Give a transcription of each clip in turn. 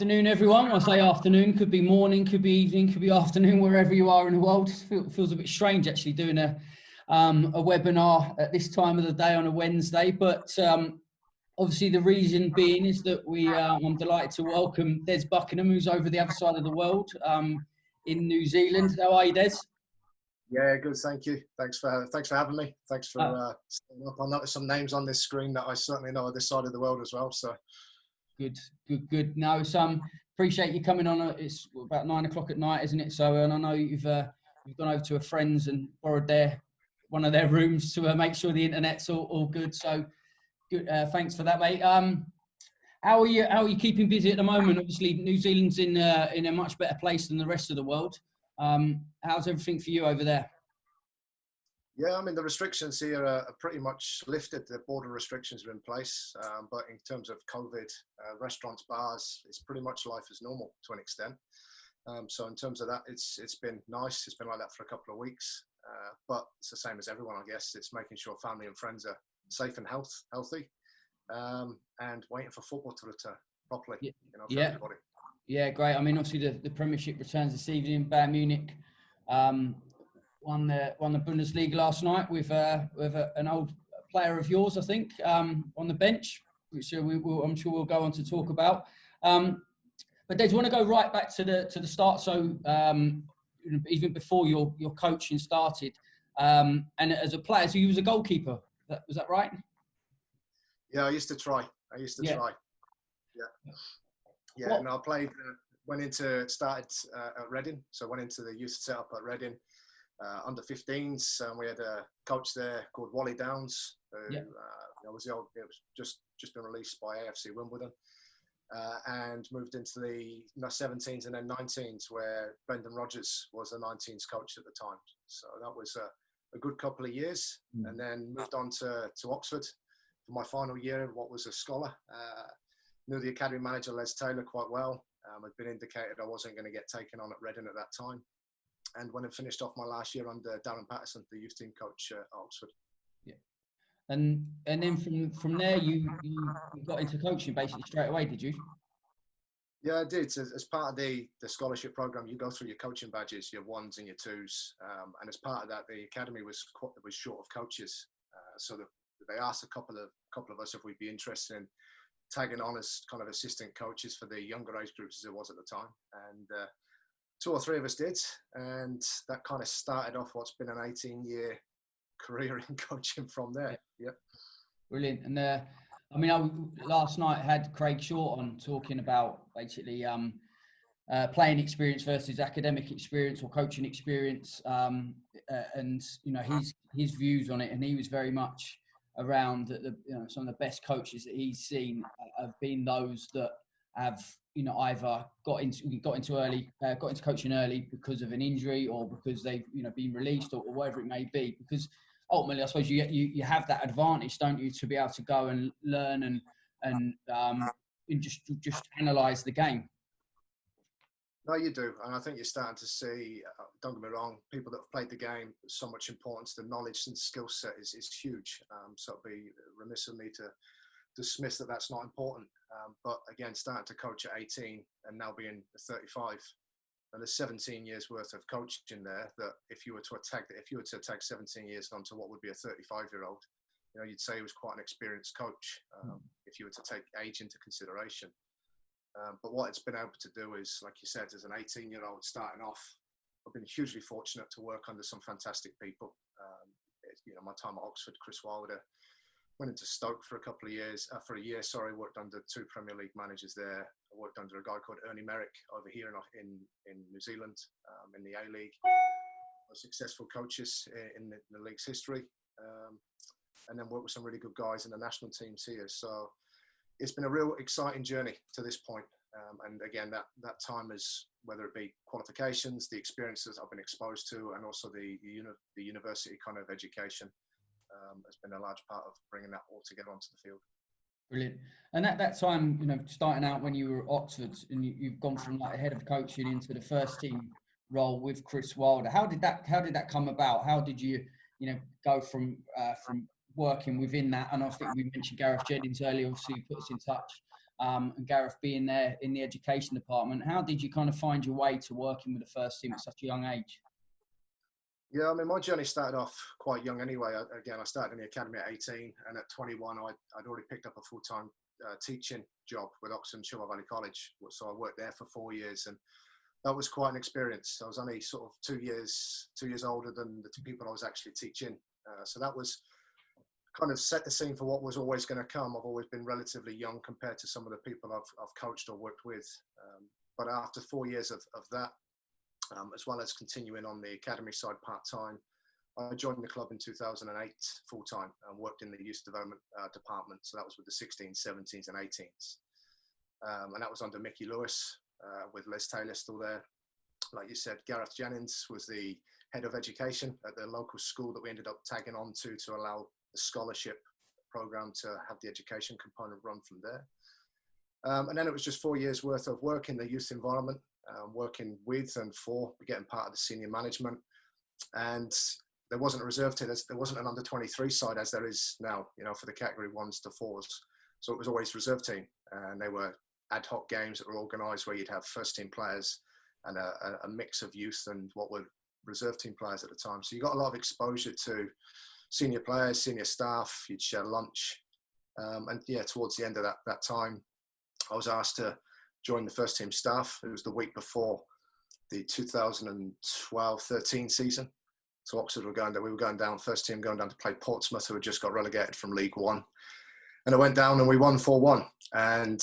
Afternoon, everyone. I say afternoon, could be morning, could be evening, could be afternoon, wherever you are in the world. It feels a bit strange actually doing a webinar at this time of the day on a Wednesday, but obviously the reason being is that I'm delighted to welcome Des Buckingham, who's over the other side of the world in New Zealand. How are you, Des? Yeah, good. Thank you. Thanks for having me. Thanks for staying up. I noticed some names on this screen that I certainly know are this side of the world as well. So good. No, appreciate you coming on. It's about 9 o'clock at night, isn't it? So, and I know you've gone over to a friend's and borrowed one of their rooms to make sure the internet's all good. So, good. Thanks for that, mate. How are you keeping busy at the moment? Obviously, New Zealand's in a much better place than the rest of the world. How's everything for you over there? Yeah, I mean, the restrictions here are pretty much lifted. The border restrictions are in place. But in terms of COVID, restaurants, bars, it's pretty much life as normal to an extent. So in terms of that, it's been nice. It's been like that for a couple of weeks. But it's the same as everyone, I guess. It's making sure family and friends are safe and healthy, and waiting for football to return properly, for everybody. Yeah, great. I mean, obviously the Premiership returns this evening. Bayern Munich won the Bundesliga last night with an old player of yours, I think, on the bench, which I'm sure we'll go on to talk about. But Des, want to go right back to the start. So even before your coaching started, and as a player, so you was a goalkeeper. Was that right? Yeah, I used to try. Try. Yeah, and I played. Started at Reading, so went into the youth setup at Reading. Under 15s, and we had a coach there called Wally Downs, who was just been released by AFC Wimbledon, and moved into the 17s and then 19s, where Brendan Rodgers was the 19s coach at the time. So that was a good couple of years, and then moved on to Oxford for my final year. What was a scholar, knew the academy manager Les Taylor quite well. Had been indicated I wasn't going to get taken on at Reading at that time. And when I finished off my last year under Darren Patterson, the youth team coach at Oxford. Yeah. And then from there, you got into coaching basically straight away, did you? Yeah, I did. As part of the scholarship program, you go through your coaching badges, your ones and your twos. And as part of that, the academy was short of coaches. So they asked a couple of us if we'd be interested in tagging on as kind of assistant coaches for the younger age groups as it was at the time. And 2 or 3 of us did, and that kind of started off what's been an 18-year career in coaching from there. Yep. Brilliant. And I last night I had Craig Short on talking about basically playing experience versus academic experience or coaching experience, and his views on it. And he was very much around that some of the best coaches that he's seen have been those that have either got into coaching early because of an injury or because they've been released or whatever it may be. Because ultimately, I suppose you have that advantage, don't you, to be able to go and learn and just analyse the game. No, you do, and I think you're starting to see. Don't get me wrong, people that have played the game, so much importance. The knowledge and skill set is huge. So it'd be remiss of me to dismiss that that's not important. But again, starting to coach at 18 and now being 35, and there's 17 years worth of coaching there. That if you were to tag 17 years onto what would be a 35-year-old, you'd say he was quite an experienced coach. If you were to take age into consideration. But what it's been able to do is, like you said, as an 18-year-old starting off, I've been hugely fortunate to work under some fantastic people. My time at Oxford, Chris Wilder, went into Stoke for a year, worked under 2 Premier League managers there. I worked under a guy called Ernie Merrick over here in New Zealand, in the A-League. Successful coaches in the league's history. And then worked with some really good guys in the national teams here. So it's been a real exciting journey to this point. And again, that time is, whether it be qualifications, the experiences I've been exposed to, and also the university kind of education has been a large part of bringing that all together onto the field. Brilliant. And at that time, starting out when you were at Oxford, and you've gone from like head of coaching into the first team role with Chris Wilder. How did that come about? How did you go from working within that? And I think we mentioned Gareth Jennings earlier, obviously put us in touch and Gareth being there in the education department. How did you kind of find your way to working with the first team at such a young age? Yeah, I mean, my journey started off quite young anyway. I started in the academy at 18, and at 21, I'd already picked up a full-time teaching job with Oxford and Chilwell Valley College. So I worked there for 4 years, and that was quite an experience. I was only sort of 2 years older than the two people I was actually teaching. So that was kind of set the scene for what was always going to come. I've always been relatively young compared to some of the people I've coached or worked with. But after 4 years of that, as well as continuing on the academy side part-time, I joined the club in 2008 full-time and worked in the youth development department. So that was with the 16s, 17s and 18s. And that was under Mickey Lewis, with Les Taylor still there. Like you said, Gareth Jennings was the head of education at the local school that we ended up tagging on to allow the scholarship program to have the education component run from there. And then it was just 4 years worth of work in the youth environment, working with and for getting part of the senior management. And there wasn't a reserve team. There wasn't an under 23 side as there is now, for the category 1s to 4s. So it was always reserve team, and they were ad hoc games that were organised where you'd have first team players and a mix of youth and what were reserve team players at the time. So you got a lot of exposure to senior players, senior staff. You'd share lunch, and yeah, towards the end of that time, I was asked to join the first team staff. It was the week before the 2012-13 season. So Oxford we were going down, first team going down to play Portsmouth, who had just got relegated from League One. And I went down and we won 4-1. And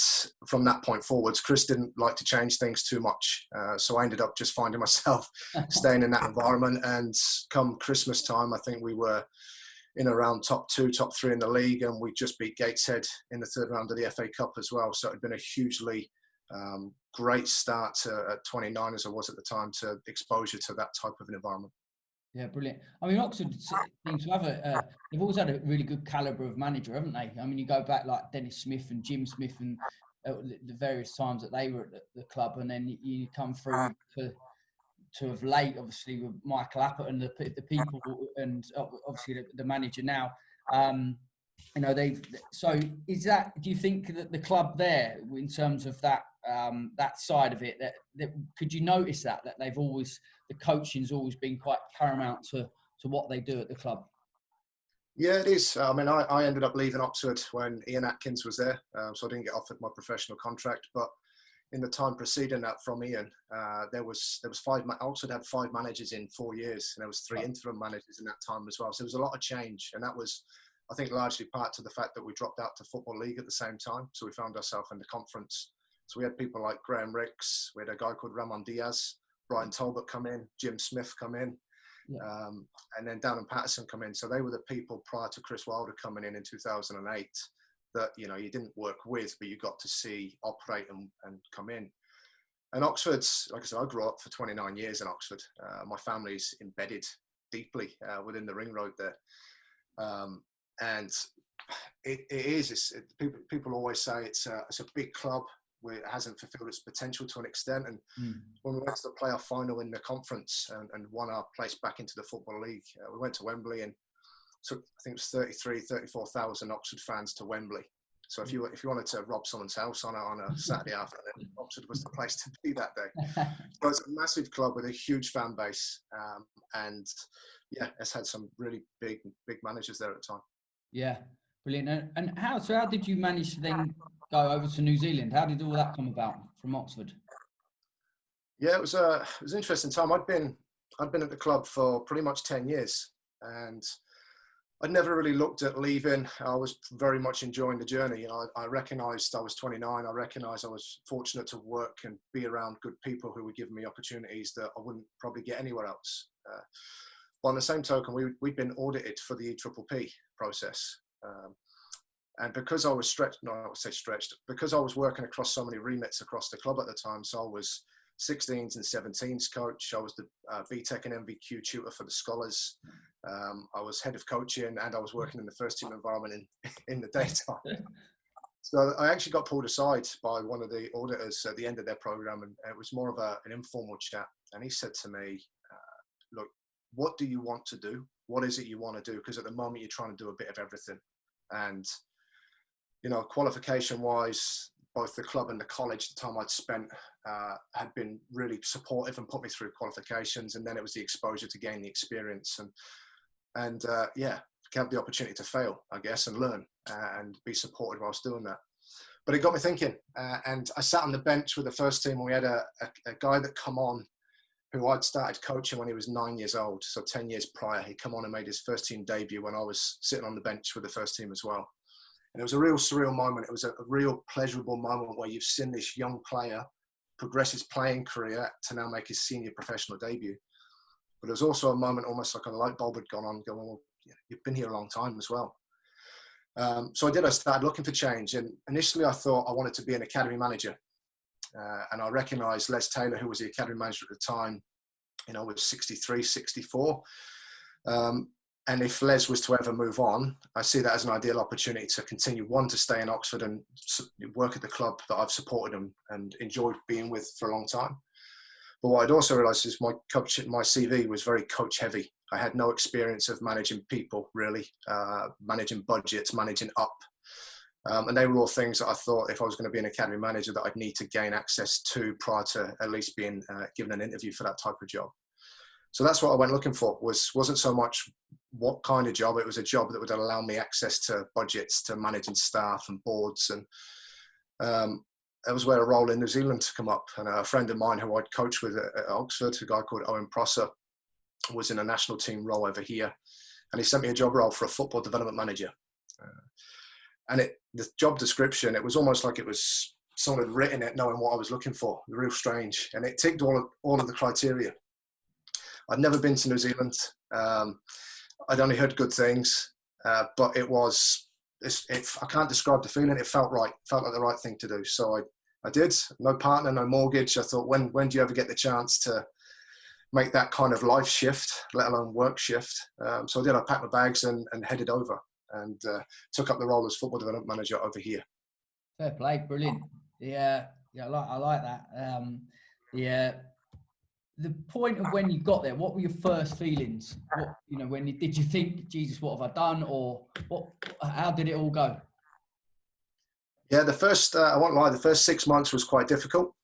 from that point forwards, Chris didn't like to change things too much. So I ended up just finding myself staying in that environment. And come Christmas time, I think we were in around top 2, top 3 in the league. And we just beat Gateshead in the third round of the FA Cup as well. So it had been a hugely great start at 29 as I was at the time to exposure to that type of an environment. Yeah, brilliant. I mean, Oxford seems to have they've always had a really good calibre of manager, haven't they? I mean, you go back like Dennis Smith and Jim Smith and the various times that they were at the club, and then you come through to of late, obviously, with Michael Appert and the people, and obviously the manager now. So is that, do you think that the club there, in terms of that side of it, that could you notice that they've always, the coaching's always been quite paramount to what they do at the club? Yeah, it is. I mean, I ended up leaving Oxford when Ian Atkins was there, so I didn't get offered my professional contract. But in the time preceding that from Ian, there was Oxford had 5 managers in 4 years, and there was 3 interim managers in that time as well. So there was a lot of change, and that was, I think, largely part to the fact that we dropped out to Football League at the same time. So we found ourselves in the conference. So we had people like Graham Ricks, we had a guy called Ramon Diaz, Brian Talbot come in, Jim Smith come in, and then Dan and Patterson come in. So they were the people prior to Chris Wilder coming in 2008 that, you didn't work with, but you got to see operate and come in. And Oxford's, like I said, I grew up for 29 years in Oxford. My family's embedded deeply within the ring road there. And people always say it's a big club where it hasn't fulfilled its potential to an extent. And when we went to the playoff final in the conference and won our place back into the Football League, we went to Wembley and took, I think it was 34,000 Oxford fans to Wembley. So if you wanted to rob someone's house on a Saturday afternoon, Oxford was the place to be that day. So it's a massive club with a huge fan base, and yeah, it's had some really big managers there at the time. Yeah, brilliant. And how did you manage to then go over to New Zealand? How did all that come about from Oxford? Yeah, it was an interesting time. I'd been at the club for pretty much 10 years, and I'd never really looked at leaving. I was very much enjoying the journey. I recognised I was 29. I recognised I was fortunate to work and be around good people who would give me opportunities that I wouldn't probably get anywhere else. But on the same token, we'd been audited for the EPPP process. And because I was because I was working across so many remits across the club at the time, so I was 16s and 17s coach, I was the BTEC and MVQ tutor for the scholars, I was head of coaching, and I was working in the first team environment in the daytime. So I actually got pulled aside by one of the auditors at the end of their program, and it was more of an informal chat. And he said to me, look, what do you want to do? What is it you want to do? Because at the moment you're trying to do a bit of everything. And, qualification wise, both the club and the college, the time I'd spent, had been really supportive and put me through qualifications. And then it was the exposure to gain the experience and have the opportunity to fail, I guess, and learn and be supported whilst doing that. But it got me thinking, and I sat on the bench with the first team, and we had a guy that come on who I'd started coaching when he was 9 years old, so 10 years prior. He come on and made his first team debut when I was sitting on the bench with the first team as well. And it was a real surreal moment. It was a real pleasurable moment where you've seen this young player progress his playing career to now make his senior professional debut. But it was also a moment almost like a light bulb had gone on, going, well, you've been here a long time as well. So I started looking for change. And initially I thought I wanted to be an academy manager. And I recognised Les Taylor, who was the academy manager at the time, was 63, 64. And if Les was to ever move on, I see that as an ideal opportunity to continue, one, to stay in Oxford and work at the club that I've supported and enjoyed being with for a long time. But what I'd also realised is my CV was very coach heavy. I had no experience of managing people, really, managing budgets, managing up. And they were all things that I thought if I was going to be an academy manager that I'd need to gain access to prior to at least being given an interview for that type of job. So that's what I went looking for. Wasn't so much what kind of job. It was a job that would allow me access to budgets, to managing staff and boards. And that was where a role in New Zealand to come up. And a friend of mine who I'd coached with at Oxford, a guy called Owen Prosser, was in a national team role over here. And he sent me a job role for a football development manager. And the job description, it was almost like it was someone had written it knowing what I was looking for. Real strange. And it ticked all of the criteria. I'd never been to New Zealand. I'd only heard good things, but I can't describe the feeling. It felt right. It felt like the right thing to do. So I did. No partner, no mortgage. I thought, when do you ever get the chance to make that kind of life shift, let alone work shift? So I did. I packed my bags and headed over and took up the role as football development manager over here. Fair play, brilliant. Yeah, I like that. The point of when you got there, what were your first feelings? Did you think, Jesus, what have I done, or what? How did it all go? Yeah, I won't lie, the first 6 months was quite difficult,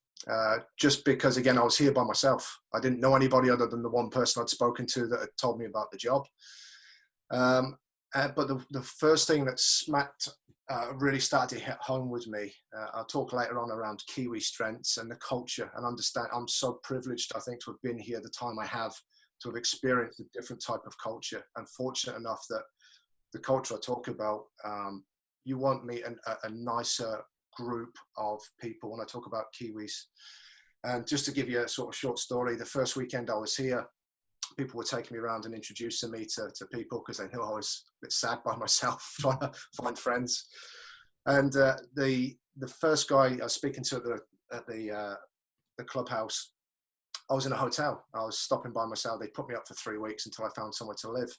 just because, again, I was here by myself. I didn't know anybody other than the one person I'd spoken to that had told me about the job. But the first thing that really started to hit home with me, I'll talk later on around Kiwi strengths and the culture, and understand I'm so privileged, I think, to have been here the time I have, to have experienced a different type of culture, and fortunate enough that the culture I talk about, you won't meet a nicer group of people when I talk about Kiwis. And just to give you a sort of short story, the first weekend I was here, people were taking me around and introducing me to people because they knew I was a bit sad by myself, trying to find friends. And the first guy I was speaking to at the clubhouse, I was in a hotel. I was stopping by myself. They put me up for 3 weeks until I found somewhere to live.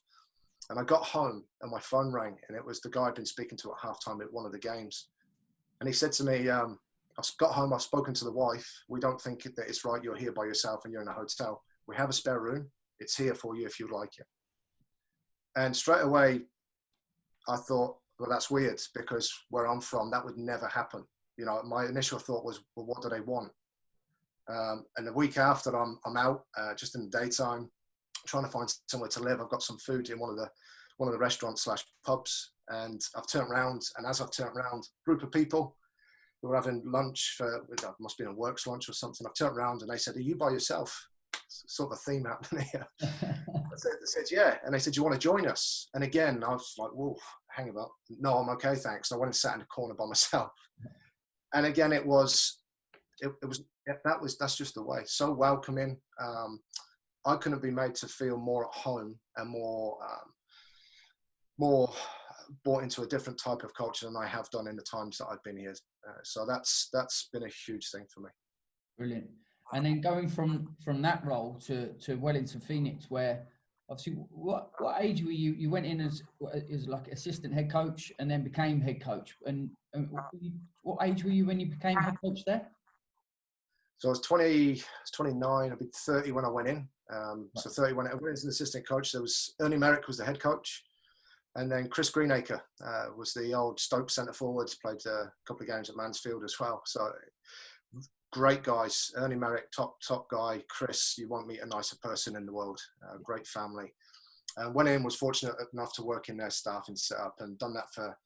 And I got home and my phone rang, and it was the guy I'd been speaking to at halftime at one of the games. And he said to me, I got home, I've spoken to the wife. We don't think that it's right you're here by yourself and you're in a hotel. We have a spare room. It's here for you if you'd like it. And straight away, I thought, well, that's weird, because where I'm from, that would never happen. My initial thought was, well, what do they want? And the week after, I'm out just in the daytime, trying to find somewhere to live. I've got some food in one of the restaurants / pubs, and I've turned around. And as I've turned around, a group of people who were having lunch it must be a works lunch or something. I've turned around and they said, "Are you by yourself?" Sort of a theme happening here. I said, yeah. And they said, "Do you want to join us?" And again, I was like, whoa, hang about. No, I'm okay, thanks. And I went and sat in the corner by myself. And again, that's just the way. So welcoming. I couldn't be made to feel more at home and more brought into a different type of culture than I have done in the times that I've been here. So that's been a huge thing for me. Brilliant. And then going from that role to Wellington Phoenix, where obviously what age were you? You went in as like assistant head coach and then became head coach. And what age were you when you became head coach there? So I was 29. I'd been 30 when I went in. So 30 when I went as an assistant coach. There was Ernie Merrick was the head coach. And then Chris Greenacre was the old Stoke centre forward, played a couple of games at Mansfield as well. So great guys. Ernie Merrick, top guy. Chris, you won't meet a nicer person in the world. Great family. Went in, was fortunate enough to work in their staffing setup and done that for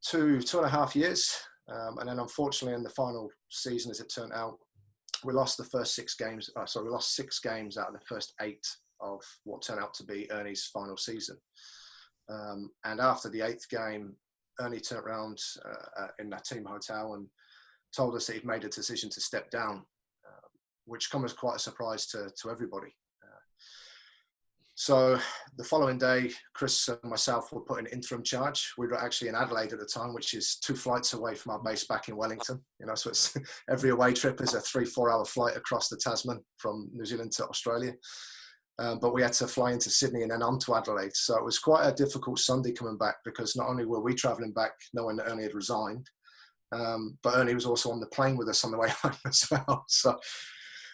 two and a half years. And then unfortunately in the final season, as it turned out, we lost the first 6 games. We lost 6 games out of the first 8 of what turned out to be Ernie's final season. And after the 8th game, Ernie turned around in that team hotel and told us that he'd made a decision to step down, which came as quite a surprise to everybody. So the following day, Chris and myself were put in interim charge. We were actually in Adelaide at the time, which is 2 flights away from our base back in Wellington. So it's every away trip is a 3-4 hour flight across the Tasman from New Zealand to Australia. But we had to fly into Sydney and then on to Adelaide. So it was quite a difficult Sunday coming back, because not only were we travelling back knowing that Ernie had resigned, but Ernie was also on the plane with us on the way home as well.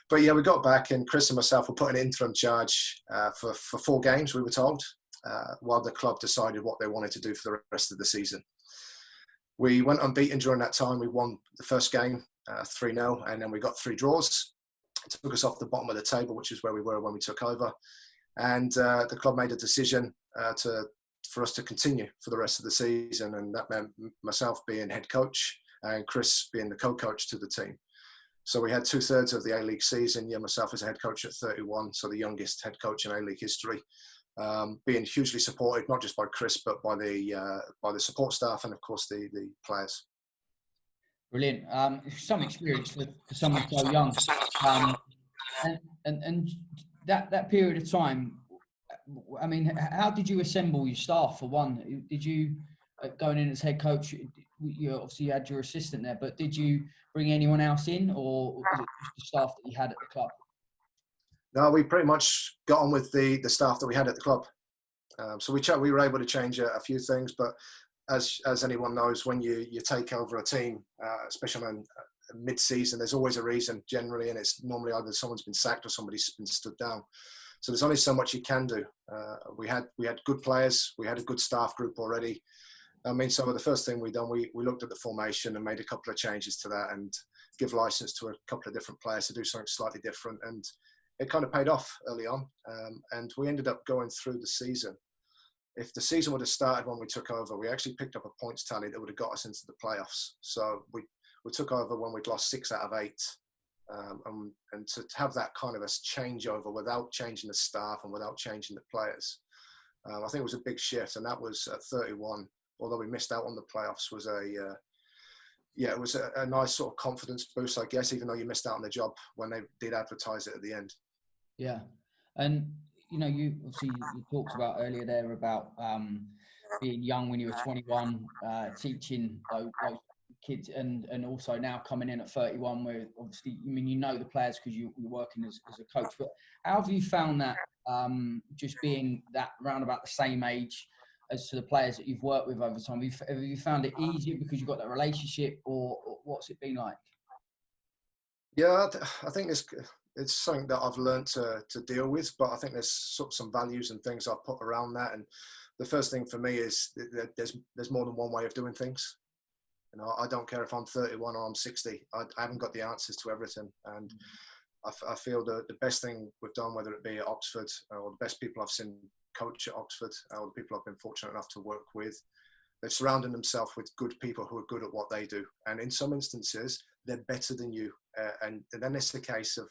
But yeah, we got back, and Chris and myself were put in interim charge for 4 games, we were told, while the club decided what they wanted to do for the rest of the season. We went unbeaten during that time. We won the first game 3-0, and then we got 3 draws. It took us off the bottom of the table, which is where we were when we took over. And the club made a decision for us to continue for the rest of the season, and that meant myself being head coach and Chris being the co-coach to the team. So we had 2/3 of the A-League season. Yeah, myself as a head coach at 31, so the youngest head coach in A-League history, being hugely supported not just by Chris but by the support staff and of course the players. Brilliant. Some experience for someone so young, and that period of time. I mean, how did you assemble your staff? For one, did you going in as head coach? You obviously had your assistant there, but did you bring anyone else in, or was it just the staff that you had at the club? No, we pretty much got on with the staff that we had at the club. So we were able to change a few things, but as anyone knows, when you take over a team, especially on mid-season, there's always a reason generally, and it's normally either someone's been sacked or somebody's been stood down. So there's only so much you can do. We had good players. We had a good staff group already. I mean, so the first thing we done, we looked at the formation and made a couple of changes to that and give license to a couple of different players to do something slightly different. And it kind of paid off early on. And we ended up going through the season. If the season would have started when we took over, we actually picked up a points tally that would have got us into the playoffs. So we took over when we'd lost 6 out of 8. And to have that kind of a changeover without changing the staff and without changing the players, I think it was a big shift. And that was at 31. Although we missed out on the playoffs, was it was a nice sort of confidence boost, I guess, even though you missed out on the job when they did advertise it at the end. Yeah. And, you obviously you talked about earlier there about being young when you were 21, teaching those kids, and also now coming in at 31, where obviously, the players because you're working as a coach. But how have you found that, just being that around about the same age as to the players that you've worked with over time? Have you found it easier because you've got that relationship, or what's it been like? Yeah, I think it's something that I've learned to deal with, but I think there's sort of some values and things I've put around that. And the first thing for me is that there's more than one way of doing things. I don't care if I'm 31 or I'm 60. I haven't got the answers to everything. And I feel the best thing we've done, whether it be at Oxford or the best people I've seen coach at Oxford, or the people I've been fortunate enough to work with, they've surrounded themselves with good people who are good at what they do. And in some instances, they're better than you. And then it's the case of,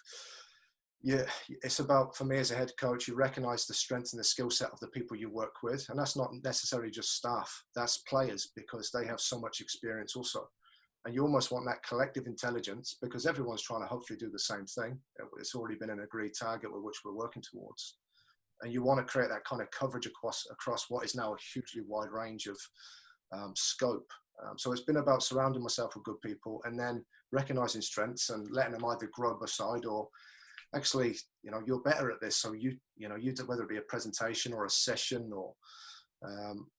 it's about, for me as a head coach, you recognise the strength and the skill set of the people you work with. And that's not necessarily just staff, that's players, because they have so much experience also. And you almost want that collective intelligence, because everyone's trying to hopefully do the same thing. It's already been an agreed target with which we're working towards. And you want to create that kind of coverage across what is now a hugely wide range of scope. So it's been about surrounding myself with good people and then recognising strengths and letting them either grow beside or actually, you're better at this. So you do, whether it be a presentation or a session or,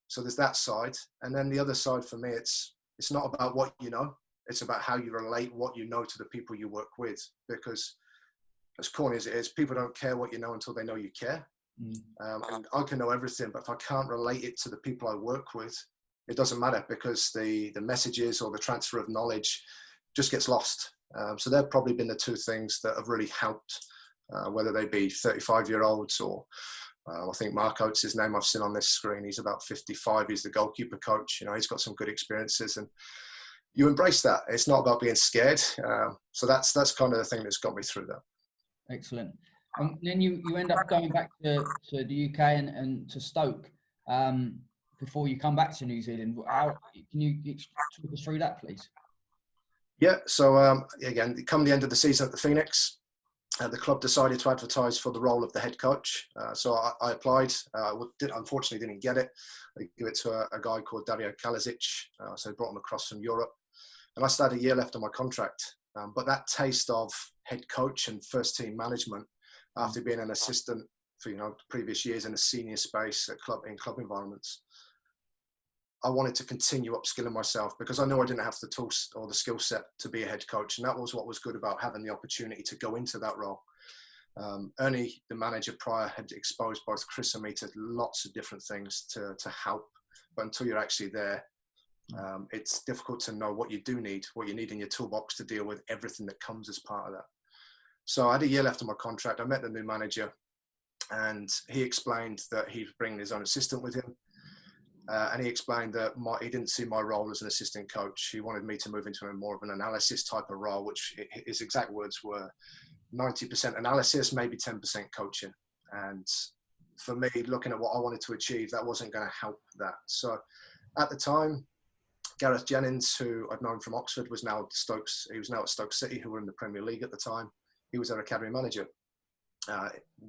so there's that side. And then the other side for me, it's not about what you know, it's about how you relate what you know to the people you work with. Because as corny as it is, people don't care what you know until they know you care. And I can know everything, but if I can't relate it to the people I work with, it doesn't matter, because the messages or the transfer of knowledge just gets lost. So they've probably been the two things that have really helped, whether they be 35-year-olds or I think Mark Oates, his name I've seen on this screen, he's about 55. He's the goalkeeper coach. You know, he's got some good experiences, and you embrace that. It's not about being scared. So that's kind of the thing that's got me through that. Excellent. And then you end up going back to the UK and to Stoke before you come back to New Zealand. Can you talk us through that, please? Yeah. So again, come the end of the season at the Phoenix, the club decided to advertise for the role of the head coach. So I applied. Unfortunately, didn't get it. They gave it to a guy called Dario Kalazic. So they brought him across from Europe, and I still had a year left on my contract. But that taste of head coach and first team management, after being an assistant for previous years in a senior space at club environments, I wanted to continue upskilling myself, because I knew I didn't have the tools or the skill set to be a head coach. And that was what was good about having the opportunity to go into that role. Ernie, the manager prior, had exposed both Chris and me to lots of different things to help. But until you're actually there, it's difficult to know what you need in your toolbox to deal with everything that comes as part of that. So I had a year left on my contract. I met the new manager, and he explained that he was bringing his own assistant with him. And he explained that he didn't see my role as an assistant coach. He wanted me to move into more of an analysis type of role, which his exact words were 90% analysis, maybe 10% coaching. And for me, looking at what I wanted to achieve, that wasn't going to help that. So at the time, Gareth Jennings, who I'd known from Oxford, was now at Stoke City, who were in the Premier League at the time. He was their academy manager.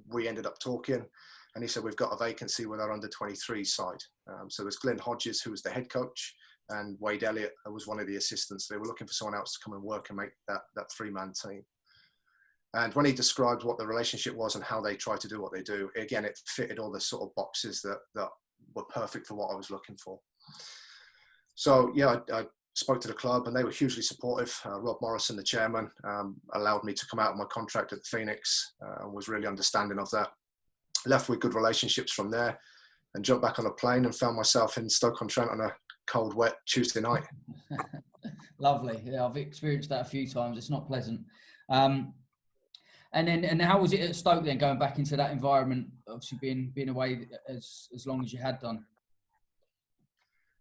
We ended up talking, and he said, we've got a vacancy with our under-23 side. So there's Glenn Hodges, who was the head coach, and Wade Elliott, who was one of the assistants. They were looking for someone else to come and work and make that three-man team. And when he described what the relationship was and how they try to do what they do, again, it fitted all the sort of boxes that were perfect for what I was looking for. So yeah, I spoke to the club, and they were hugely supportive. Rob Morrison, the chairman, allowed me to come out of my contract at the Phoenix, and was really understanding of that. Left with good relationships from there, and jumped back on a plane and found myself in Stoke-on-Trent on a cold, wet Tuesday night. Lovely. Yeah, I've experienced that a few times. It's not pleasant. And how was it at Stoke then, going back into that environment, obviously being away as long as you had done?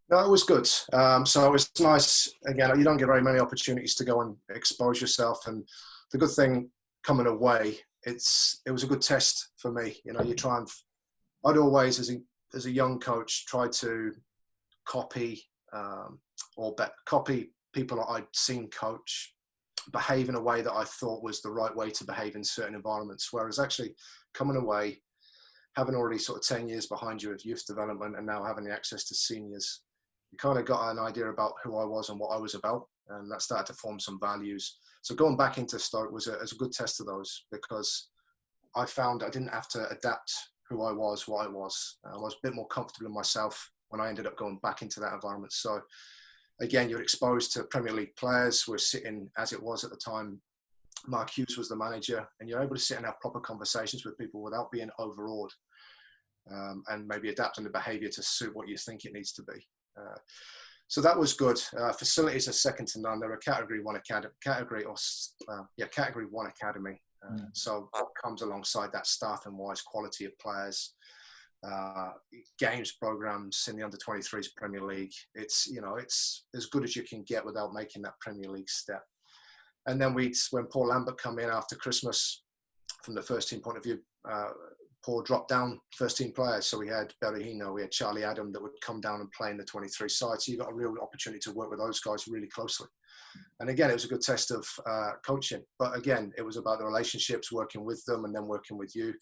No, it was good. So it was nice. Again, you don't get very many opportunities to go and expose yourself. And the good thing coming away, it was a good test for me. You try and, I'd always, as a young coach, try to copy copy people that I'd seen coach behave in a way that I thought was the right way to behave in certain environments. Whereas actually coming away, having already sort of 10 years behind you of youth development, and now having the access to seniors, you kind of got an idea about who I was and what I was about, and that started to form some values. So going back into Stoke was a good test of those, because I found I didn't have to adapt who I was, what I was. I was a bit more comfortable in myself when I ended up going back into that environment. So again, you're exposed to Premier League players. We're sitting, as it was at the time, Mark Hughes was the manager, and you're able to sit and have proper conversations with people without being overawed, and maybe adapting the behaviour to suit what you think it needs to be. So that was good. Facilities are second to none. They're a Category 1 academy. So what comes alongside that, staffing-wise, quality of players, games programs in the under-23s Premier League. It's as good as you can get without making that Premier League step. And then when Paul Lambert come in after Christmas, from the first team point of view, Paul dropped down first team players. So we had Berahino, we had Charlie Adam that would come down and play in the 23 side. So you got a real opportunity to work with those guys really closely. And again, it was a good test of coaching. But again, it was about the relationships, working with them and then working with you.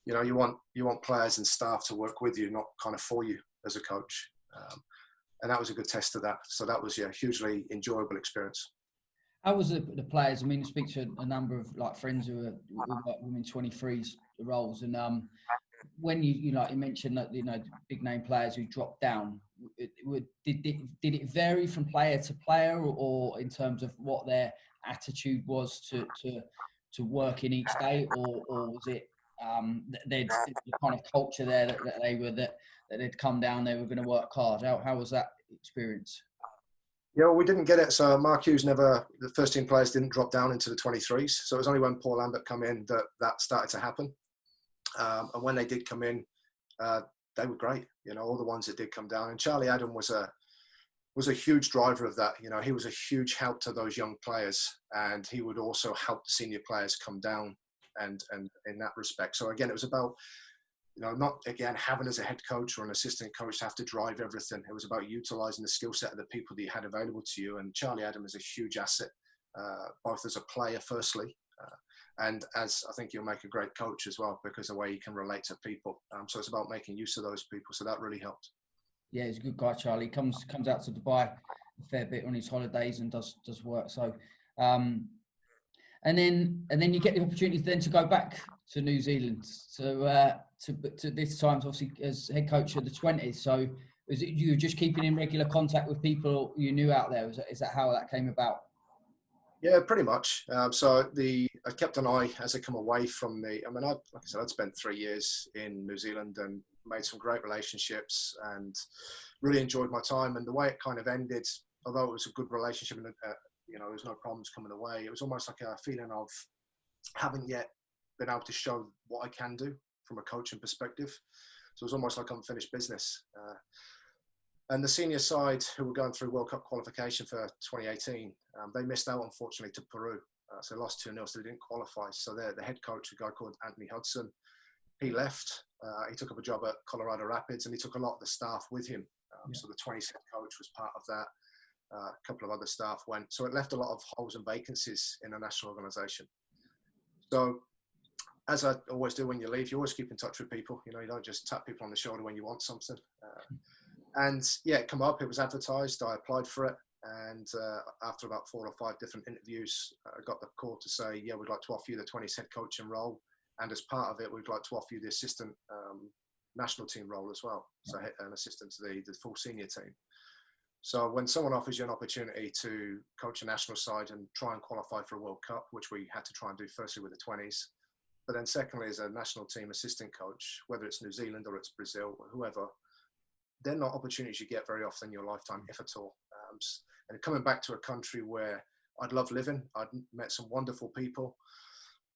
You want players and staff to work with you, not kind of for you as a coach. And that was a good test of that. So that was a hugely enjoyable experience. How was the players? I mean, I speak to a number of friends who are women 23s roles, and when you mentioned that big name players who dropped down, did it vary from player to player, or in terms of what their attitude was to work in each day, or was it the kind of culture there that they'd come down, they were going to work hard. How was that experience? Yeah, well, we didn't get it. So Mark Hughes the first team players didn't drop down into the 23s. So it was only when Paul Lambert come in that started to happen. And when they did come in, they were great. All the ones that did come down. And Charlie Adam was a huge driver of that. He was a huge help to those young players, and he would also help the senior players come down and in that respect. So again, it was about, not again having as a head coach or an assistant coach to have to drive everything. It was about utilizing the skill set of the people that you had available to you. And Charlie Adam is a huge asset, both as a player, firstly, and as I think you'll make a great coach as well, because the way you can relate to people. So it's about making use of those people. So that really helped. Yeah, he's a good guy, Charlie. Comes out to Dubai a fair bit on his holidays and does work. So, and then you get the opportunity then to go back to New Zealand. So to this time, obviously, as head coach of the 20s. So is it you just keeping in regular contact with people you knew out there? Is that how that came about? Yeah, pretty much. So I kept an eye as I come away from like I said, I'd spent 3 years in New Zealand and made some great relationships and really enjoyed my time. And the way it kind of ended, although it was a good relationship and there was no problems coming away, it was almost like a feeling of haven't yet been able to show what I can do from a coaching perspective. So it was almost like unfinished business. And the senior side, who were going through World Cup qualification for 2018, they missed out, unfortunately, to Peru. So they lost 2-0, so they didn't qualify. So the head coach, a guy called Anthony Hudson, he left. He took up a job at Colorado Rapids, and he took a lot of the staff with him. So the 20s head coach was part of that. A couple of other staff went. So it left a lot of holes and vacancies in the national organisation. So as I always do when you leave, you always keep in touch with people. You don't just tap people on the shoulder when you want something. And yeah, it came up, it was advertised, I applied for it. And after about 4 or 5 different interviews, I got the call to say, yeah, we'd like to offer you the 20s head coaching role. And as part of it, we'd like to offer you the assistant national team role as well. So an assistant to the full senior team. So when someone offers you an opportunity to coach a national side and try and qualify for a World Cup, which we had to try and do firstly with the 20s, but then secondly as a national team assistant coach, whether it's New Zealand or it's Brazil or whoever, they're not opportunities you get very often in your lifetime, if at all. And coming back to a country where I'd love living, I'd met some wonderful people.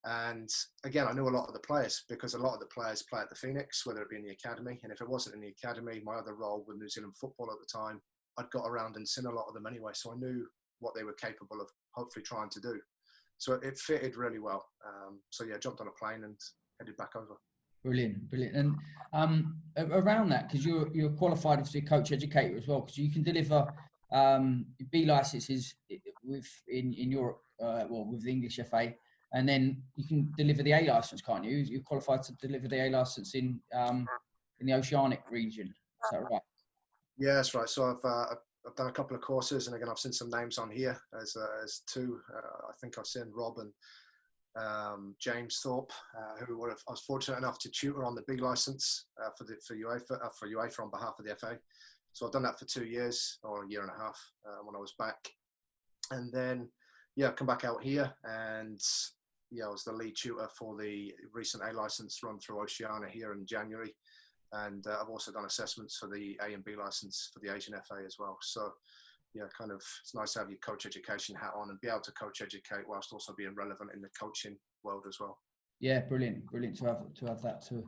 And again, I knew a lot of the players because a lot of the players play at the Phoenix, whether it be in the academy. And if it wasn't in the academy, my other role with New Zealand football at the time, I'd got around and seen a lot of them anyway. So I knew what they were capable of hopefully trying to do. So it fitted really well. So yeah, jumped on a plane and headed back over. Brilliant. And around that, because you're qualified obviously coach educator as well, because you can deliver B licenses in Europe, with the English FA, and then you can deliver the A license, can't you? You're qualified to deliver the A license in the Oceanic region. Is that right? Yeah, that's right. So I've done a couple of courses, and again, I've seen some names on here as 2. I think I've seen Rob and James Thorpe, who I was fortunate enough to tutor on the B license for UEFA on behalf of the FA. So I've done that for 2 years or a year and a half when I was back, and then I've come back out here, and I was the lead tutor for the recent A license run through Oceania here in January, and I've also done assessments for the A and B license for the Asian FA as well. So kind of it's nice to have your coach education hat on and be able to coach educate whilst also being relevant in the coaching world as well. Yeah, brilliant to have that to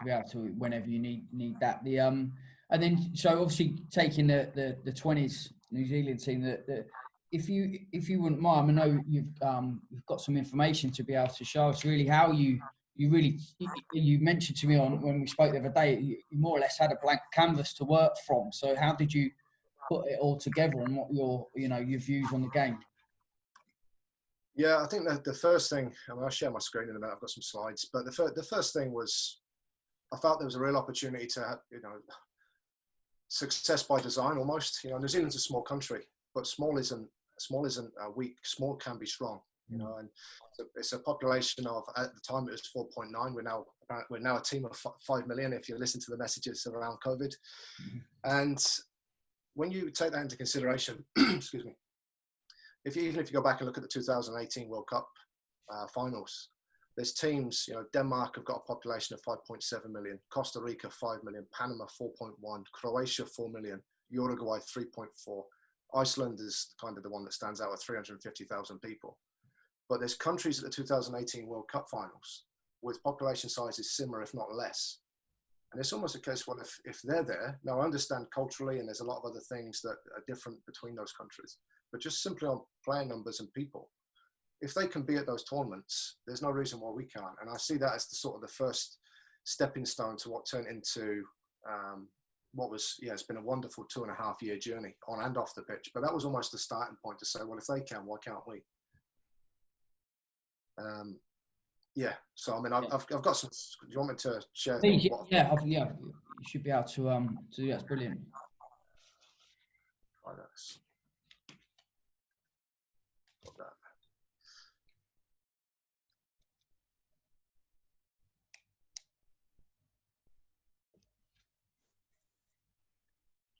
be able to whenever you need that. And then so obviously taking the 20s New Zealand team, that if you wouldn't mind, I know you've got some information to be able to show us really how you mentioned to me when we spoke the other day, you more or less had a blank canvas to work from. So how did you put it all together, and what your views on the game? Yeah, I think that the first thing, I'll share my screen in a minute, I've got some slides, but the first thing was I felt there was a real opportunity to have, success by design almost. New Zealand's a small country, but small isn't weak. Small can be strong, and it's a population of, at the time it was 4.9. We're now a team of 5 million if you listen to the messages around COVID. And when you take that into consideration, excuse me, even if you go back and look at the 2018 World Cup finals, There's teams, Denmark have got a population of 5.7 million, Costa Rica 5 million, Panama 4.1, Croatia 4 million, Uruguay 3.4. Iceland is kind of the one that stands out at 350,000 people. But there's countries at the 2018 World Cup finals with population sizes similar, if not less. And it's almost a case, well, if they're there, now I understand culturally, and there's a lot of other things that are different between those countries, but just simply on player numbers and people, if they can be at those tournaments, there's no reason why we can't. And I see that as the sort of the first stepping stone to what turned into what was, it's been a wonderful 2.5-year journey on and off the pitch. But that was almost the starting point to say, well, if they can, why can't we? So I mean, I've got some. Do you want me to share? Please, you should be able to do that. It's brilliant. Try this. Got that.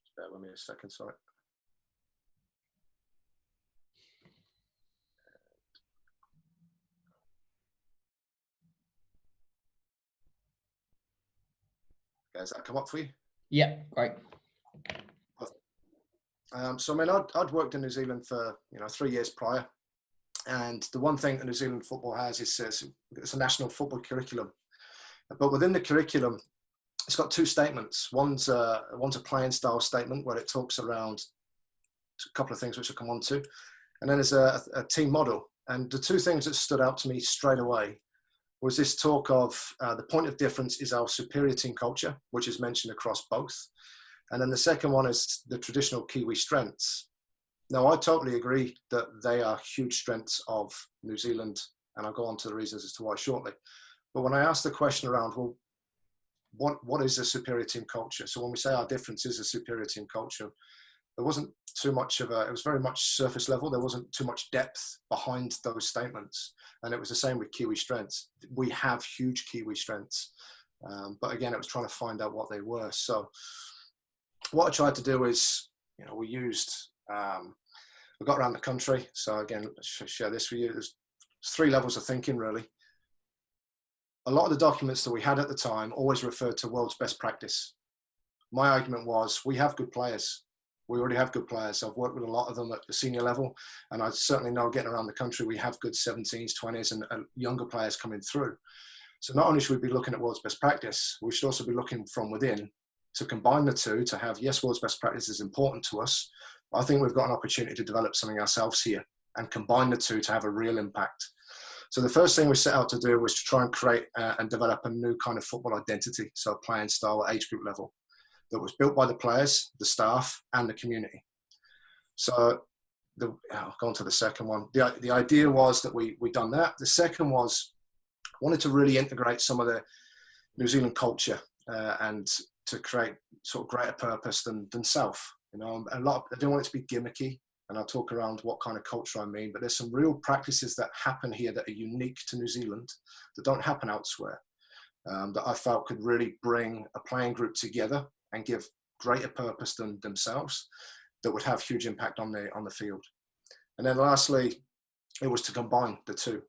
Just bear with me a second, sorry. Has that come up for you? Yeah, great. So I mean, I'd worked in New Zealand for 3 years prior, and the one thing that New Zealand football has is it's a national football curriculum, but within the curriculum, it's got two statements. One's a playing style statement where it talks around a couple of things which I'll come on to, and then there's a team model. And the two things that stood out to me straight away was this talk of the point of difference is our superior team culture, which is mentioned across both. And then the second one is the traditional Kiwi strengths. Now, I totally agree that they are huge strengths of New Zealand, and I'll go on to the reasons as to why shortly. But when I asked the question around, well, what is a superior team culture? So when we say our difference is a superior team culture, there wasn't too much it was very much surface level. There wasn't too much depth behind those statements. And it was the same with Kiwi strengths. We have huge Kiwi strengths. But again, it was trying to find out what they were. So what I tried to do is, we used, we got around the country. So again, let's share this with you. There's 3 levels of thinking, really. A lot of the documents that we had at the time always referred to world's best practice. My argument was, we have good players. We already have good players. I've worked with a lot of them at the senior level, and I certainly know getting around the country, we have good 17s, 20s, and younger players coming through. So not only should we be looking at world's best practice, we should also be looking from within to combine the two to have, yes, world's best practice is important to us, but I think we've got an opportunity to develop something ourselves here and combine the two to have a real impact. So the first thing we set out to do was to try and create and develop a new kind of football identity, so a playing style at age group level, that was built by the players, the staff, and the community. So I'll go on to the second one. The idea was that we done that. The second was, wanted to really integrate some of the New Zealand culture and to create sort of greater purpose than self. I didn't want it to be gimmicky, and I'll talk around what kind of culture I mean, but there's some real practices that happen here that are unique to New Zealand that don't happen elsewhere, that I felt could really bring a playing group together and give greater purpose than themselves, that would have huge impact on the field. And then lastly, it was to combine the two.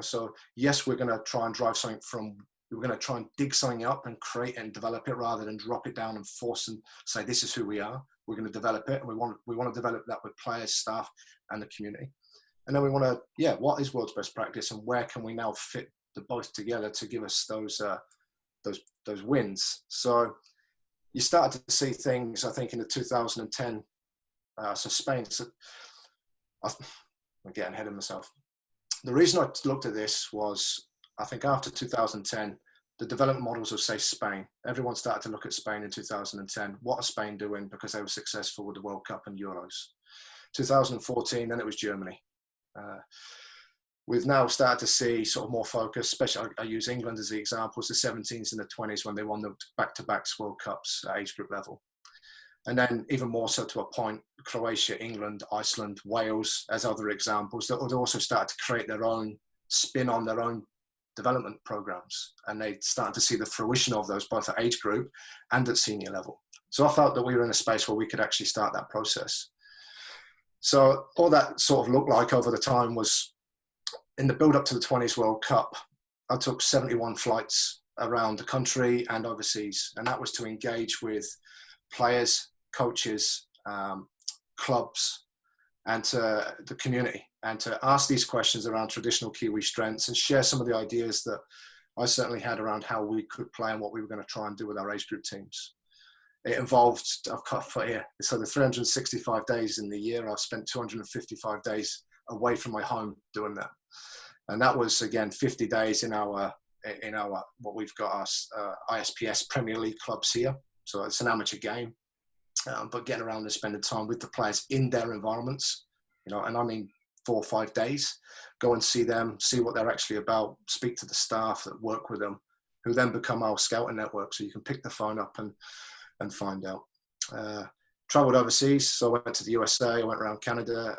So yes, we're going to try and drive something we're going to try and dig something up and create and develop it rather than drop it down and force and say, this is who we are. We're going to develop it, and we want to develop that with players, staff, and the community. And then we want to, what is world's best practice, and where can we now fit the both together to give us those wins? So you started to see things, I think, in the 2010, so Spain. So I'm getting ahead of myself. The reason I looked at this was, I think after 2010, the development models of, say, Spain, everyone started to look at Spain in 2010. What are Spain doing? Because they were successful with the World Cup and Euros. 2014, then it was Germany. We've now started to see sort of more focus, especially I use England as the examples, the 17s and the 20s when they won the back-to-back World Cups at age group level. And then even more so to a point, Croatia, England, Iceland, Wales as other examples that would also start to create their own spin on their own development programs. And they started to see the fruition of those both at age group and at senior level. So I felt that we were in a space where we could actually start that process. So all that sort of looked like over the time was, in the build up to the 20s World Cup, I took 71 flights around the country and overseas, and that was to engage with players, coaches, clubs, and to the community, and to ask these questions around traditional Kiwi strengths and share some of the ideas that I certainly had around how we could play and what we were going to try and do with our age group teams. It involved, I've got for here, so the 365 days in the year, I've spent 255 days away from my home doing that. And that was, again, 50 days in our what we've got, our ISPS Premier League clubs here. So it's an amateur game, but getting around and spending time with the players in their environments, you know, and I mean 4 or 5 days, go and see them, see what they're actually about, speak to the staff that work with them, who then become our scouting network. So you can pick the phone up and find out. Traveled overseas, so I went to the USA, I went around Canada,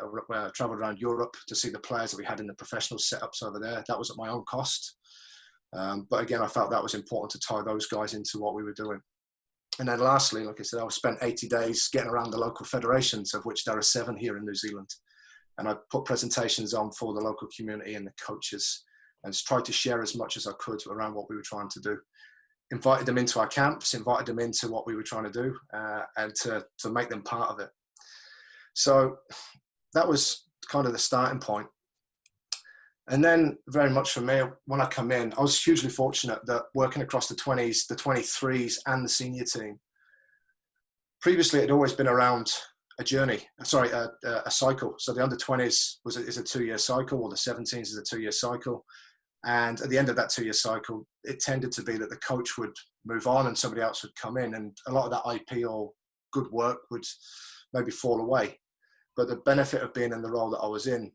traveled around Europe to see the players that we had in the professional setups over there. That was at my own cost. But again, I felt that was important to tie those guys into what we were doing. And then lastly, like I said, I spent 80 days getting around the local federations, of which there are 7 here in New Zealand. And I put presentations on for the local community and the coaches, and tried to share as much as I could around what we were trying to do. Invited them into our camps, invited them into what we were trying to do, and to make them part of it. So that was kind of the starting point. And then very much for me, when I come in, I was hugely fortunate that working across the 20s, the 23s and the senior team, previously it had always been around a journey, a cycle. So the under 20s is a 2-year cycle, or the 17s is a 2-year cycle. And at the end of that 2-year cycle, it tended to be that the coach would move on and somebody else would come in, and a lot of that IP or good work would maybe fall away. But the benefit of being in the role that I was in,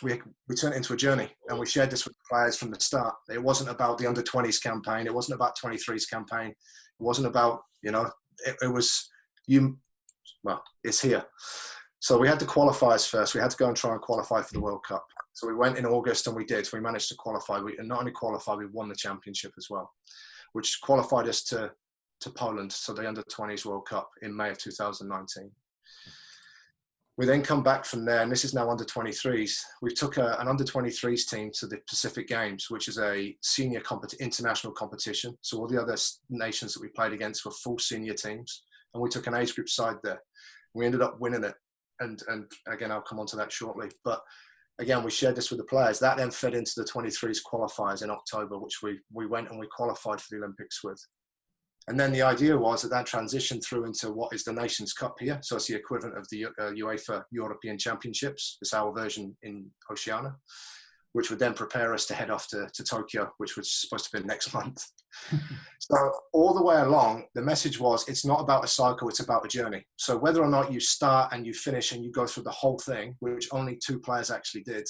we turned it into a journey, and we shared this with the players from the start. It wasn't about the under 20s campaign. It wasn't about 23s campaign. It wasn't about, it was it's here. So we had the qualifiers first. We had to go and try and qualify for the World Cup. So we went in August and we did. We managed to qualify. We not only qualified, we won the championship as well, which qualified us to Poland, so the under-20s World Cup in May of 2019. We then come back from there, and this is now under-23s. We took an under-23s team to the Pacific Games, which is a senior international competition. So all the other nations that we played against were full senior teams, and we took an age group side there. We ended up winning it. And again, I'll come on to that shortly. But again, we shared this with the players. That then fed into the 23s qualifiers in October, which we went and we qualified for the Olympics with. And then the idea was that transitioned through into what is the Nations Cup here. So it's the equivalent of the UEFA European Championships. It's our version in Oceania, which would then prepare us to head off to Tokyo, which was supposed to be next month. So all the way along, the message was, it's not about a cycle, it's about a journey. So whether or not you start and you finish and you go through the whole thing, which only 2 players actually did,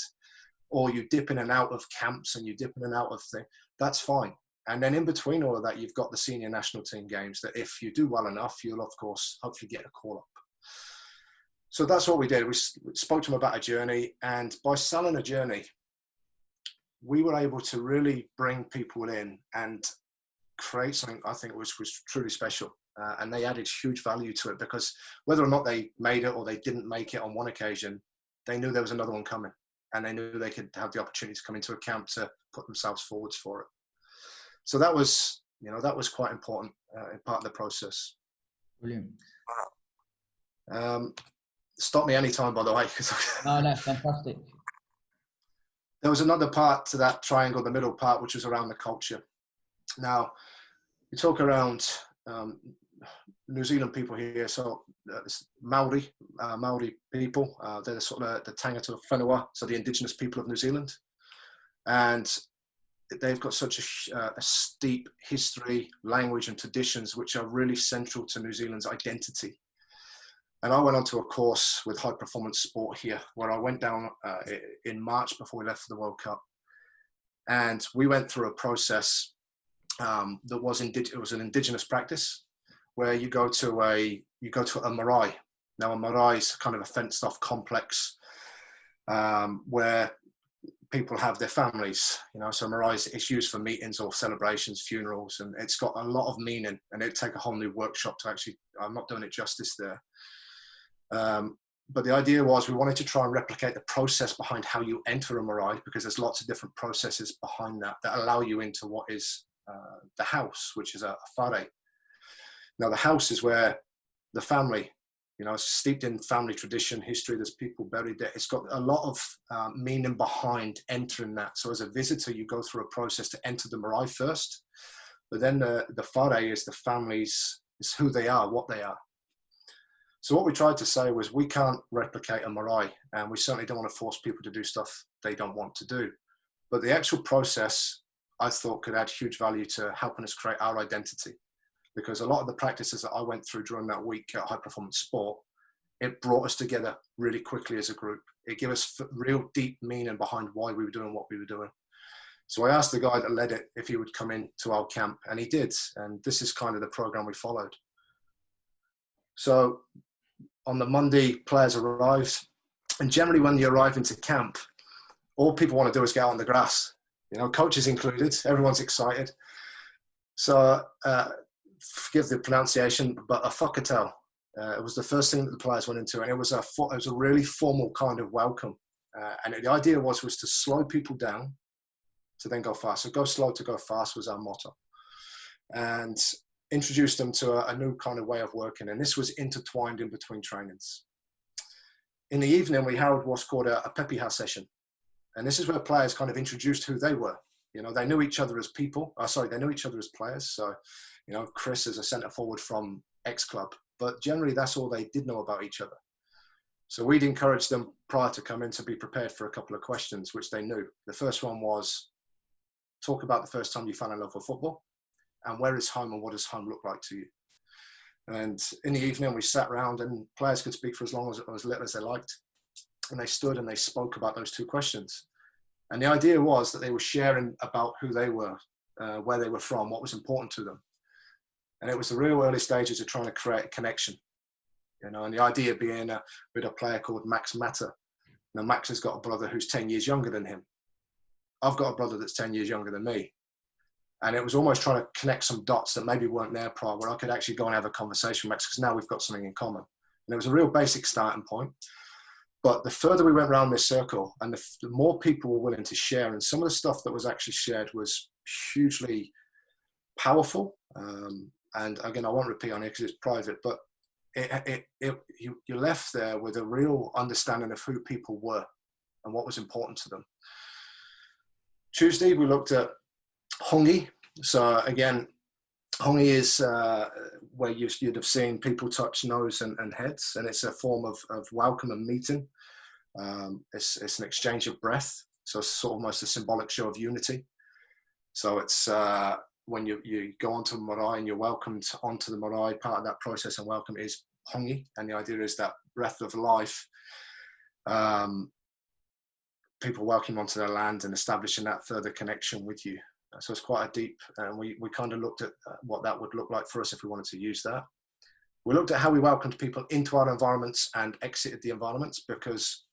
or you dip in and out of camps and you dip in and out of things, that's fine. And then in between all of that, you've got the senior national team games that if you do well enough, you'll of course hopefully get a call up. So that's what we did. We spoke to them about a journey, and by selling a journey, we were able to really bring people in and create something I think was truly special. And they added huge value to it, because whether or not they made it or they didn't make it on one occasion, they knew there was another one coming, and they knew they could have the opportunity to come into a camp to put themselves forwards for it. So that was quite important in part of the process. Brilliant. Stop me anytime, by the way. No, that's fantastic. There was another part to that triangle, the middle part, which was around the culture. Now, we talk around New Zealand people here, so Maori people, they're sort of the tangata whenua, so the indigenous people of New Zealand. And they've got such a steep history, language and traditions which are really central to New Zealand's identity. And I went on to a course with high performance sport here, where I went down in March before we left for the World Cup. And we went through a process that was an indigenous practice, where you go to a marae. Now a marae is kind of a fenced off complex where people have their families, so marae is used for meetings or celebrations, funerals, and it's got a lot of meaning, and it'd take a whole new workshop to actually, I'm not doing it justice there. but the idea was we wanted to try and replicate the process behind how you enter a marae, because there's lots of different processes behind that allow you into what is the house, which is a whare. Now, the house is where the family, you know, it's steeped in family tradition, history. There's people buried there. It's got a lot of meaning behind entering that. So as a visitor, you go through a process to enter the marae first, but then the whare is the families, is who they are, what they are. So what we tried to say was we can't replicate a marae, and we certainly don't want to force people to do stuff they don't want to do. But the actual process, I thought, could add huge value to helping us create our identity. Because a lot of the practices that I went through during that week at High Performance Sport, it brought us together really quickly as a group. It gave us real deep meaning behind why we were doing what we were doing. So I asked the guy that led it if he would come in to our camp, and he did. And this is kind of the program we followed. So on the Monday, players arrived. And generally when you arrive into camp, all people want to do is get out on the grass. You know, coaches included, everyone's excited. So, forgive the pronunciation, but a whakatel. It was the first thing that the players went into, and it was a really formal kind of welcome. And the idea was to slow people down to then go fast. So go slow to go fast was our motto. And introduced them to a new kind of way of working. And this was intertwined in between trainings. In the evening, we held what's called a pepiha session. And this is where players kind of introduced who they were. You know, they knew each other as people. They knew each other as players. So, you know, Chris is a centre forward from X club, but generally that's all they did know about each other. So we'd encourage them prior to coming to be prepared for a couple of questions, which they knew. The first one was, talk about the first time you fell in love with football, and where is home and what does home look like to you? And in the evening we sat around and players could speak for as long as little as they liked. And they stood and they spoke about those two questions. And the idea was that they were sharing about who they were, where they were from, what was important to them. And it was the real early stages of trying to create a connection, you know, and the idea being with a player called Max Matter. Now, Max has got a brother who's 10 years younger than him. I've got a brother that's 10 years younger than me. And it was almost trying to connect some dots that maybe weren't there prior, where I could actually go and have a conversation with Max, because now we've got something in common. And it was a real basic starting point. But the further we went around this circle, and the more people were willing to share, and some of the stuff that was actually shared was hugely powerful. And again, I won't repeat on it because it's private, but you left there with a real understanding of who people were and what was important to them. Tuesday, we looked at hongi. So again, hongi is where you'd have seen people touch nose and heads, and it's a form of welcome and meeting. It's an exchange of breath, so it's sort of almost a symbolic show of unity. So it's when you go onto a marae and you're welcomed onto the marae, part of that process and welcome is hongi, and the idea is that breath of life, people welcome onto their land and establishing that further connection with you. So it's quite a deep, and we kind of looked at what that would look like for us if we wanted to use that. We looked at how we welcomed people into our environments and exited the environments, because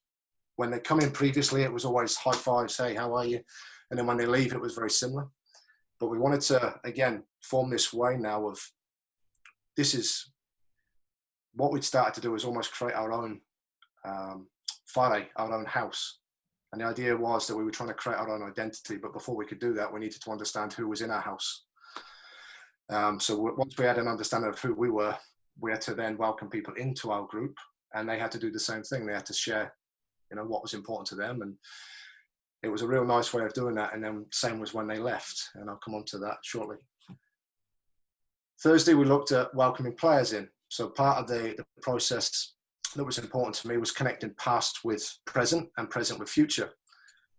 when they come in previously, it was always high fives, hey, how are you? And then when they leave, it was very similar. But we wanted to, again, form this way now of, this is what we'd started to do, is almost create our own whare, our own house. And the idea was that we were trying to create our own identity, but before we could do that, we needed to understand who was in our house. So once we had an understanding of who we were, we had to then welcome people into our group, and they had to do the same thing. They had to share, you know, what was important to them, and it was a real nice way of doing that. And then same was when they left, and I'll come on to that shortly. Thursday, we looked at welcoming players in. So part of the process that was important to me was connecting past with present and present with future.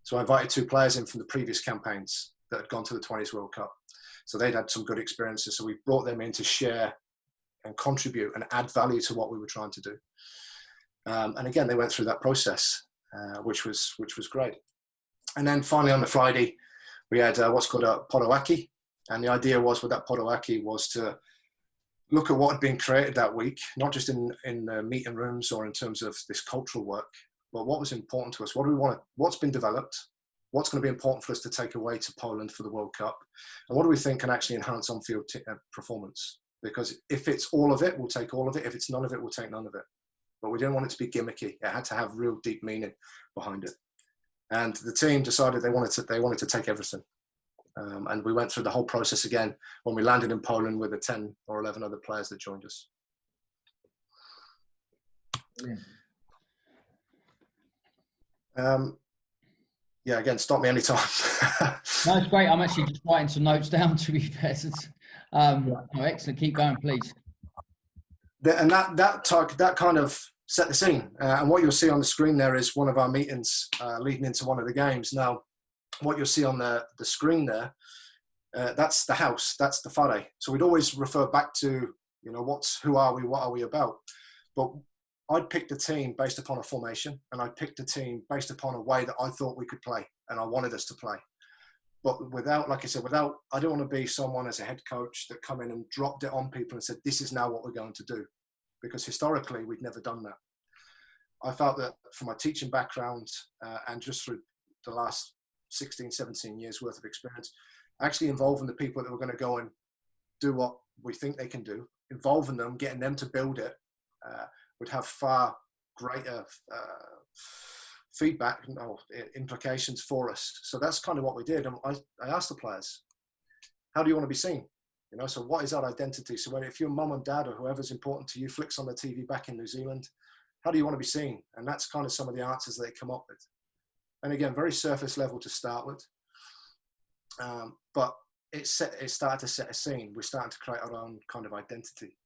So I invited 2 players in from the previous campaigns that had gone to the U20 World Cup. So they'd had some good experiences. So we brought them in to share and contribute and add value to what we were trying to do. And again, they went through that process, which was great. And then finally on the Friday, we had what's called a potoaki. And the idea was with that potoaki was to look at what had been created that week, not just in the meeting rooms or in terms of this cultural work, but what was important to us. What do we want? What's been developed? What's going to be important for us to take away to Poland for the World Cup? And what do we think can actually enhance on-field performance? Because if it's all of it, we'll take all of it. If it's none of it, we'll take none of it. but we didn't want it to be gimmicky. It had to have real deep meaning behind it. And the team decided they wanted to take everything. And we went through the whole process again when we landed in Poland with the 10 or 11 other players that joined us. Yeah, again, stop me anytime. No, it's great. I'm actually just writing some notes down, to be fair. No, excellent. Keep going, please. And that kind of set the scene. And what you'll see on the screen there is one of our meetings leading into one of the games. Now, what you'll see on the screen there, that's the house, that's the fare. So we'd always refer back to, who are we, what are we about? But I'd picked a team based upon a formation, and I picked a team based upon a way that I thought we could play and I wanted us to play. But without, like I said, I don't want to be someone as a head coach that come in and dropped it on people and said, this is now what we're going to do. Because historically, we'd never done that. I felt that from my teaching background and just through the last 16, 17 years worth of experience, actually involving the people that were going to go and do what we think they can do, involving them, getting them to build it, would have far greater feedback implications for us. So that's kind of what we did. And I asked the players, how do you want to be seen? So what is our identity? So if your mum and dad or whoever's important to you flicks on the TV back in New Zealand, how do you want to be seen? And that's kind of some of the answers they come up with. And again, very surface level to start with. But it started to set a scene. We're starting to create our own kind of identity.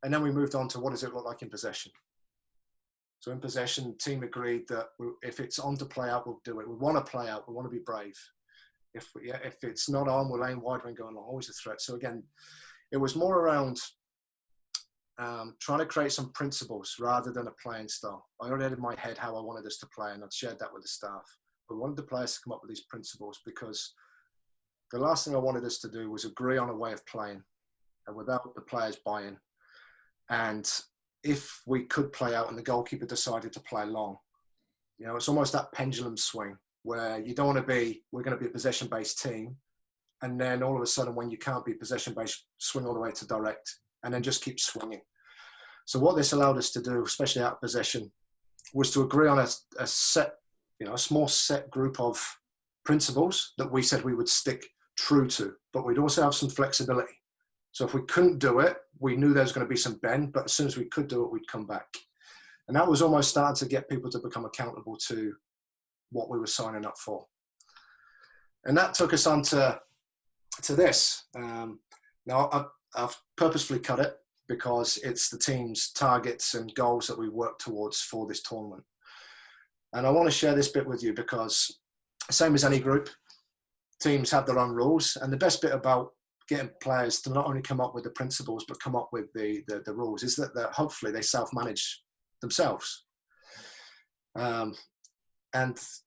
And then we moved on to what does it look like in possession? So in possession, the team agreed that if it's on to play out, we'll do it. We want to play out. We want to be brave. If it's not on, we're laying wide and going long, always a threat. So again, it was more around trying to create some principles rather than a playing style. I already had in my head how I wanted us to play, and I'd shared that with the staff. We wanted the players to come up with these principles because the last thing I wanted us to do was agree on a way of playing and without the players buying. And if we could play out and the goalkeeper decided to play long, it's almost that pendulum swing where you don't want to be, we're going to be a possession-based team. And then all of a sudden, when you can't be possession-based, swing all the way to direct and then just keep swinging. So what this allowed us to do, especially out of possession, was to agree on a set, a small set group of principles that we said we would stick true to, but we'd also have some flexibility. So if we couldn't do it, we knew there was going to be some bend, but as soon as we could do it, we'd come back. And that was almost starting to get people to become accountable to what we were signing up for. And that took us on to this. Now, I've purposefully cut it because it's the team's targets and goals that we work towards for this tournament. And I want to share this bit with you because, same as any group, teams have their own rules. And the best bit about getting players to not only come up with the principles, but come up with the rules is that hopefully they self-manage themselves. And,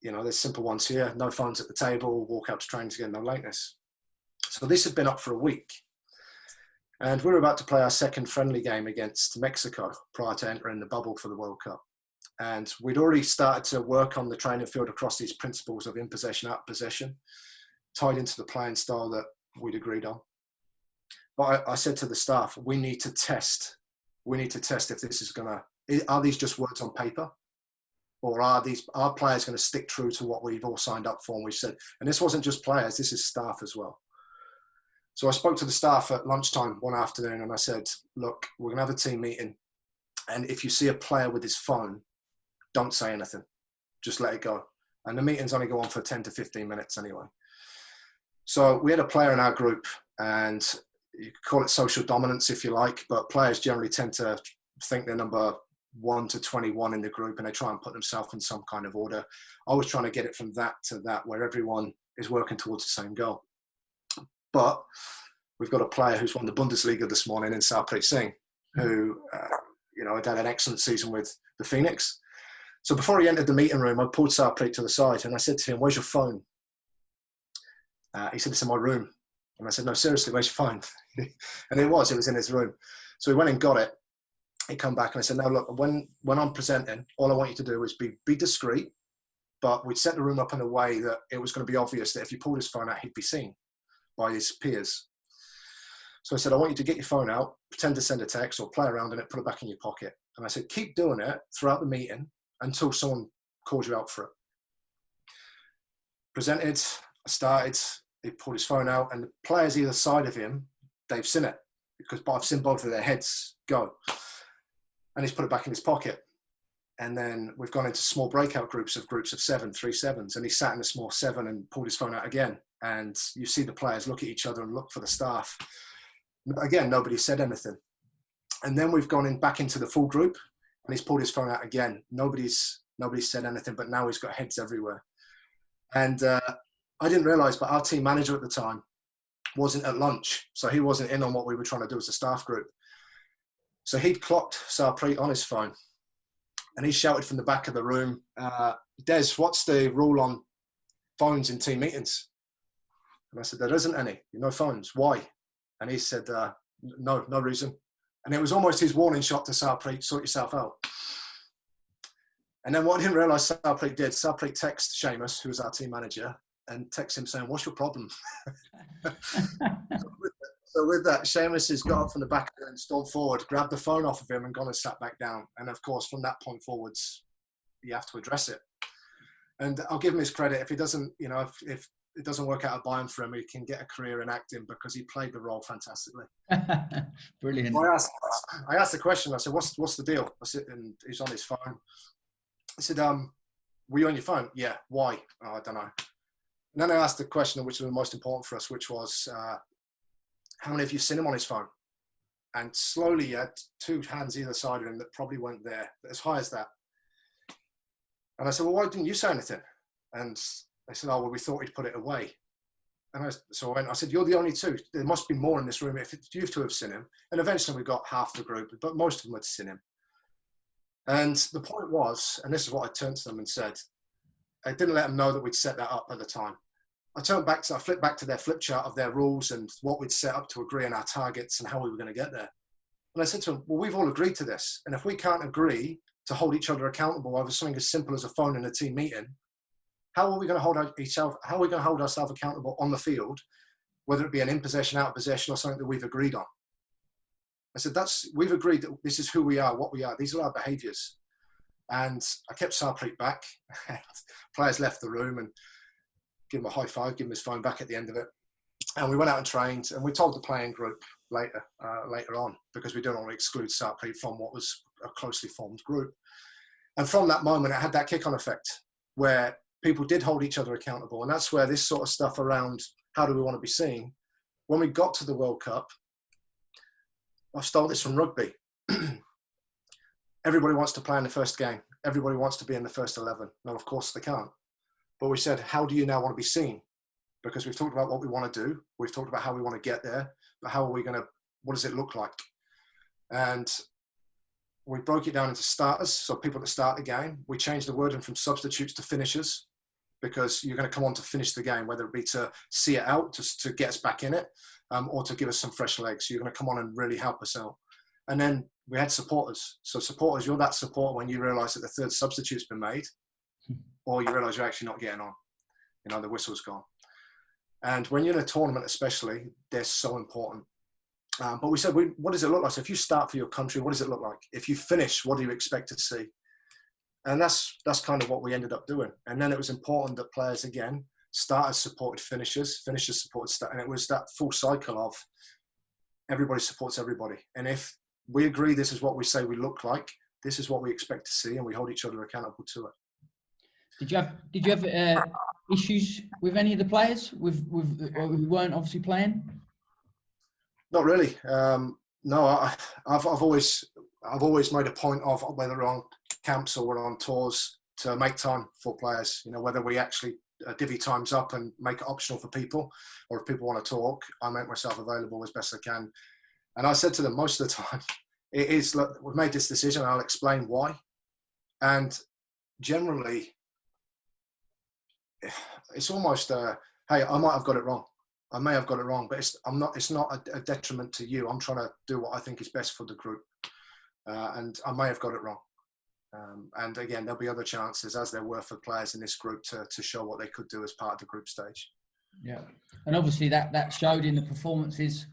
there's simple ones here: no phones at the table, walk out to training together, no lateness. So this had been up for a week. And we were about to play our second friendly game against Mexico prior to entering the bubble for the World Cup. And we'd already started to work on the training field across these principles of in possession, out of possession, tied into the playing style that we'd agreed on. But I said to the staff, we need to test. We need to test if this is are these just words on paper? Or are players going to stick true to what we've all signed up for? And we said, and this wasn't just players, this is staff as well. So I spoke to the staff at lunchtime one afternoon and I said, look, we're going to have a team meeting. And if you see a player with his phone, don't say anything. Just let it go. And the meetings only go on for 10 to 15 minutes anyway. So we had a player in our group, and you could call it social dominance if you like, but players generally tend to think they're number 1 to 21 in the group and they try and put themselves in some kind of order. I was trying to get it from that to that where everyone is working towards the same goal. But we've got a player who's won the Bundesliga this morning in Sarpreet Singh, who, had had an excellent season with the Phoenix. So before he entered the meeting room, I pulled Sarpreet to the side and I said to him, where's your phone? He said, it's in my room. And I said, no, seriously, where's your phone? And it was in his room. So he went and got it. He come back and I said, now look, when I'm presenting, all I want you to do is be discreet, but we'd set the room up in a way that it was going to be obvious that if you pulled his phone out, he'd be seen by his peers. So I said, I want you to get your phone out, pretend to send a text or play around in it, put it back in your pocket. And I said, keep doing it throughout the meeting until someone calls you out for it. Presented, I started, he pulled his phone out, and the players either side of him, they've seen it, because I've seen both of their heads go. And he's put it back in his pocket. And then we've gone into small breakout groups of 7, 3 sevens, and he sat in a small 7 and pulled his phone out again. And you see the players look at each other and look for the staff. Again, nobody said anything. And then we've gone back into the full group, and he's pulled his phone out again. Nobody's said anything, but now he's got heads everywhere. And I didn't realise, but our team manager at the time wasn't at lunch, so he wasn't in on what we were trying to do as a staff group. So he'd clocked Sarpreet on his phone, and he shouted from the back of the room, Des, what's the rule on phones in team meetings? And I said, there isn't any, no phones. Why? And he said, no reason. And it was almost his warning shot to Sarpreet, sort yourself out. And then what I didn't realise Sarpreet did, Sarpreet texted Seamus, who was our team manager, and texted him saying, what's your problem? So with that, Seamus has got up from the back and stormed forward, grabbed the phone off of him and gone and sat back down. And of course, from that point forwards, you have to address it. And I'll give him his credit. If he doesn't, if it doesn't work out at Bayern for him, he can get a career in acting because he played the role fantastically. Brilliant. So I asked the question. I said, "What's the deal?" I said, and he's on his phone. I said, "Were you on your phone?" Yeah. Why? Oh, I don't know. And then I asked the question, which was the most important for us, which was, "How many of you seen him on his phone?" And slowly, he had 2 hands either side of him that probably weren't there, as high as that. And I said, "Well, why didn't you say anything?" And they said, "Oh, well, we thought he'd put it away." And I said, "You're the only 2. There must be more in this room if you 2 have seen him." And eventually we got half the group, but most of them had seen him. And the point was, and this is what I turned to them and said, I didn't let them know that we'd set that up at the time. I flipped back to their flip chart of their rules and what we'd set up to agree on our targets and how we were going to get there. And I said to them, well, we've all agreed to this. And if we can't agree to hold each other accountable over something as simple as a phone in a team meeting, how are we going to hold ourselves accountable on the field, whether it be an in possession, out of possession, or something that we've agreed on? I said, we've agreed that this is who we are, what we are. These are our behaviours. And I kept Sarpreet back. Players left the room and give him a high five, give him his phone back at the end of it. And we went out and trained, and we told the playing group later on, because we didn't want to exclude Sarpreet from what was a closely formed group. And from that moment, it had that kick-on effect where people did hold each other accountable. And that's where this sort of stuff around how do we want to be seen, when we got to the World Cup, I stole this from rugby. Everybody wants to play in the first game. Everybody wants to be in the first 11. No, of course they can't. But we said, how do you now want to be seen? Because we've talked about what we want to do. We've talked about how we want to get there. But how are we going to, what does it look like? And we broke it down into starters, so people that start the game. We changed the wording from substitutes to finishers, because you're going to come on to finish the game, whether it be to see it out, to get us back in it, or to give us some fresh legs. So you're going to come on and really help us out. And then we had supporters. So supporters, you're that supporter when you realise that the third substitute's been made, or you realise you're actually not getting on. The whistle's gone. And when you're in a tournament especially, they're so important. But we said, what does it look like? So if you start for your country, what does it look like? If you finish, what do you expect to see? And that's kind of what we ended up doing. And then it was important that players, again, starters supported finishers, finishers supported starters. And it was that full cycle of everybody supports everybody. And if we agree this is what we say we look like, this is what we expect to see, and we hold each other accountable to it. Did you have issues with any of the players who weren't obviously playing? Not really. No, I've always made a point of, whether we're on camps or we're on tours, to make time for players. Whether we actually divvy times up and make it optional for people, or if people want to talk, I make myself available as best I can. And I said to them most of the time, it is, look, we've made this decision, I'll explain why. And generally, it's almost, hey, I might have got it wrong. I may have got it wrong, but it's not a detriment to you. I'm trying to do what I think is best for the group. And I may have got it wrong. And again, there'll be other chances, as there were for players in this group, to show what they could do as part of the group stage. Yeah. And obviously that showed in the performances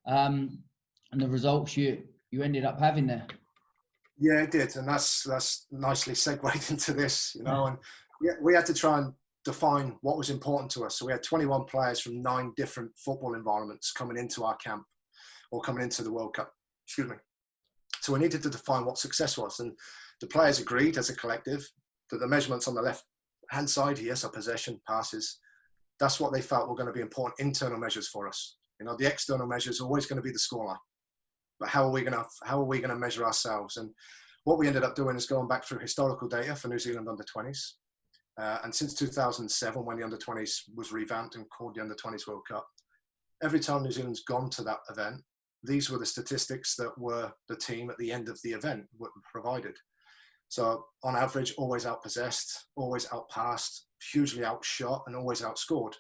and the results you ended up having there. Yeah, it did, and that's nicely segued into this, you know. And we had to try and define what was important to us. So we had 21 players from 9 different football environments coming into our camp or coming into the World Cup. Excuse me. So we needed to define what success was, and the players agreed as a collective that the measurements on the left-hand side here, so possession, passes, that's what they felt were going to be important internal measures for us. You know, the external measures are always going to be the scoreline, but how are we going to measure ourselves? And what we ended up doing is going back through historical data for New Zealand under-20s. And since 2007, when the under-20s was revamped and called the under-20s World Cup, every time New Zealand's gone to that event, these were the statistics that were the team at the end of the event were provided. So on average, always outpossessed, always outpassed, hugely outshot, and always outscored.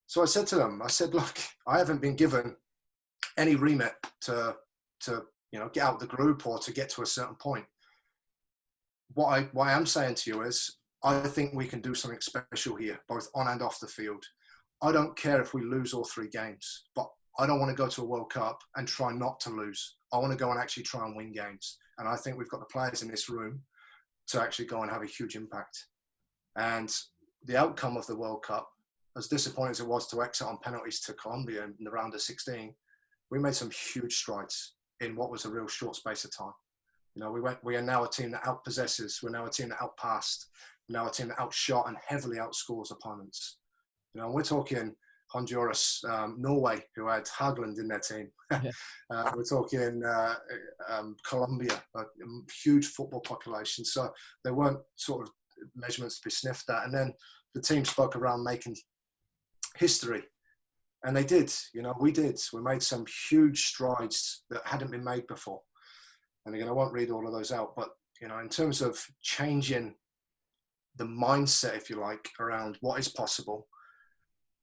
So I said to them, I said, look, I haven't been given any remit to get out of the group or to get to a certain point. What I am saying to you is, I think we can do something special here, both on and off the field. I don't care if we lose all 3 games, but I don't want to go to a World Cup and try not to lose. I want to go and actually try and win games. And I think we've got the players in this room to actually go and have a huge impact. And the outcome of the World Cup, as disappointing as it was to exit on penalties to Colombia in the round of 16, we made some huge strides in what was a real short space of time. You know, we are now a team that outpossesses. We're now a team that outpassed. We're now a team that outshot and heavily outscores opponents. You know, and we're talking Honduras, Norway, who had Hagland in their team. Yeah. We're talking Colombia, a huge football population. So there weren't sort of measurements to be sniffed at. And then the team spoke around making history. And they did, you know, we did. We made some huge strides that hadn't been made before. And again, I won't read all of those out, but, you know, in terms of changing the mindset, if you like, around what is possible,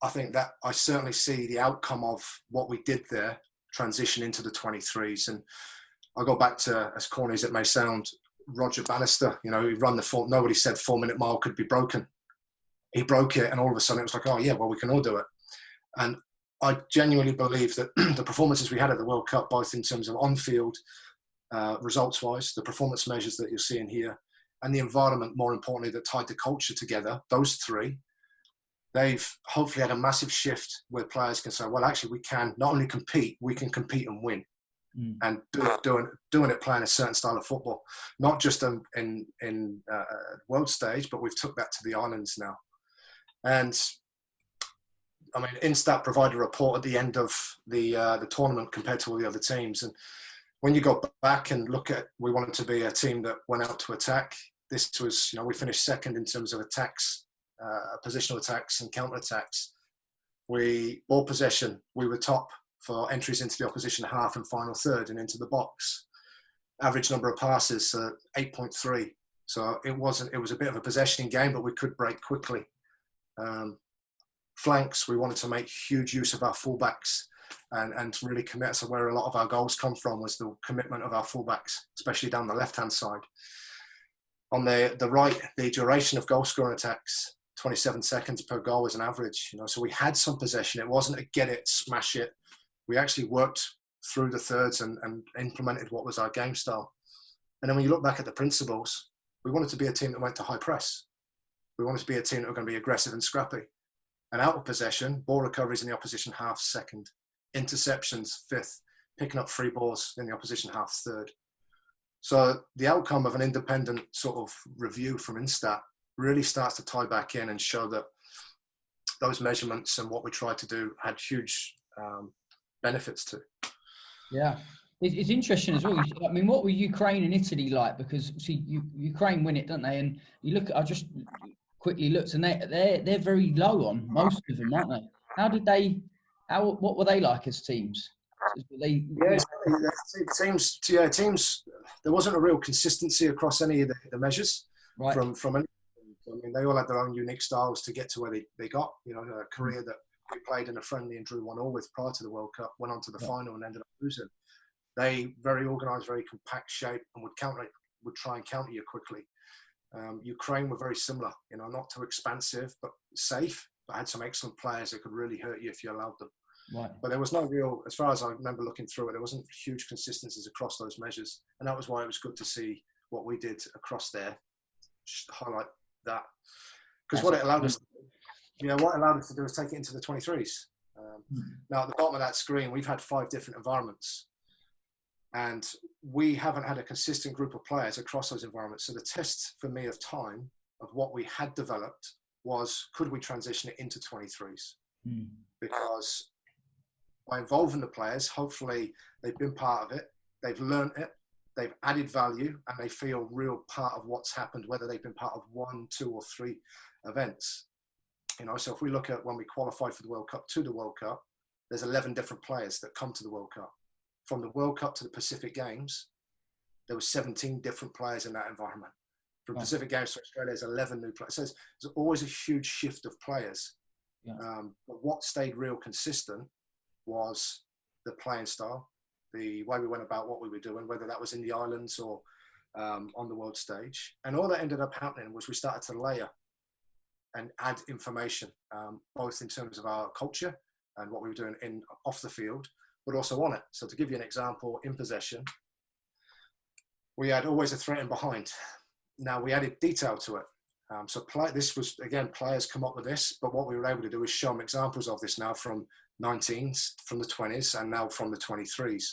I think that I certainly see the outcome of what we did there transition into the 23s. And I go back to, as corny as it may sound, Roger Bannister, you know, he ran the nobody said 4-minute mile could be broken. He broke it, and all of a sudden it was like, oh yeah, well, we can all do it. And I genuinely believe that the performances we had at the World Cup, both in terms of on-field, results-wise, the performance measures that you're seeing here, and the environment, more importantly, that tied the culture together, those 3, they've hopefully had a massive shift where players can say, well, actually, we can not only compete, we can compete and win. And doing it playing a certain style of football, not just in world stage, but we've took that to the islands now. And I mean, Instat provided a report at the end of the tournament compared to all the other teams. And when you go back and look at, we wanted to be a team that went out to attack. This was, you know, we finished second in terms of attacks, positional attacks and counter attacks. Ball possession, we were top for entries into the opposition half and final third and into the box. Average number of passes, 8.3. So it was a bit of a possession game, but we could break quickly. Flanks, we wanted to make huge use of our fullbacks and really commit. So where a lot of our goals come from was the commitment of our fullbacks, especially down the left-hand side. On the right, the duration of goal scoring attacks, 27 seconds per goal is an average. You know, so we had some possession. It wasn't a get it, smash it. We actually worked through the thirds and implemented what was our game style. And then when you look back at the principles, we wanted to be a team that went to high press. We wanted to be a team that were going to be aggressive and scrappy. And out of possession, ball recoveries in the opposition half, second. Interceptions, fifth. Picking up free balls in the opposition half, third. So the outcome of an independent sort of review from Instat really starts to tie back in and show that those measurements and what we tried to do had huge benefits to. Yeah, it's interesting as well. I mean, what were Ukraine and Italy like? Because see, Ukraine win it, don't they? And you look, I just quickly looked, and they're very low on most of them, aren't they? What were they like as teams? Teams. There wasn't a real consistency across any of the measures. Right. From any. I mean, they all had their own unique styles to get to where they got. You know, Korea that we played in a friendly and drew 1-1 with prior to the World Cup, went on to the final and ended up losing. They very organised, very compact shape, and would try and counter you quickly. Ukraine were very similar. You know, not too expansive, but safe. But had some excellent players that could really hurt you if you allowed them. Right. But there was no real, as far as I remember looking through it, there wasn't huge consistencies across those measures. And that was why it was good to see what we did across there, just highlight that. Because what it allowed us, what it allowed us to do is take it into the 23s. Now, at the bottom of that screen, we've had 5 different environments. And we haven't had a consistent group of players across those environments. So the test for me of time of what we had developed was, could we transition it into 23s? Because by involving the players, hopefully they've been part of it, they've learned it, they've added value, and they feel real part of what's happened, whether they've been part of 1, 2, or 3 events. You know, so if we look at when we qualified for the World Cup to the World Cup, there's 11 different players that come to the World Cup. From the World Cup to the Pacific Games, there were 17 different players in that environment. From Pacific Games to Australia, there's 11 new players. So there's always a huge shift of players. But what stayed real consistent was the playing style, the way we went about what we were doing, whether that was in the islands or on the world stage. And all that ended up happening was we started to layer and add information, both in terms of our culture and what we were doing off the field, but also on it. So to give you an example, in possession, we had always a threat in behind. Now we added detail to it. This was, again, players come up with this, but what we were able to do is show them examples of this now from 19s, from the 20s, and now from the 23s.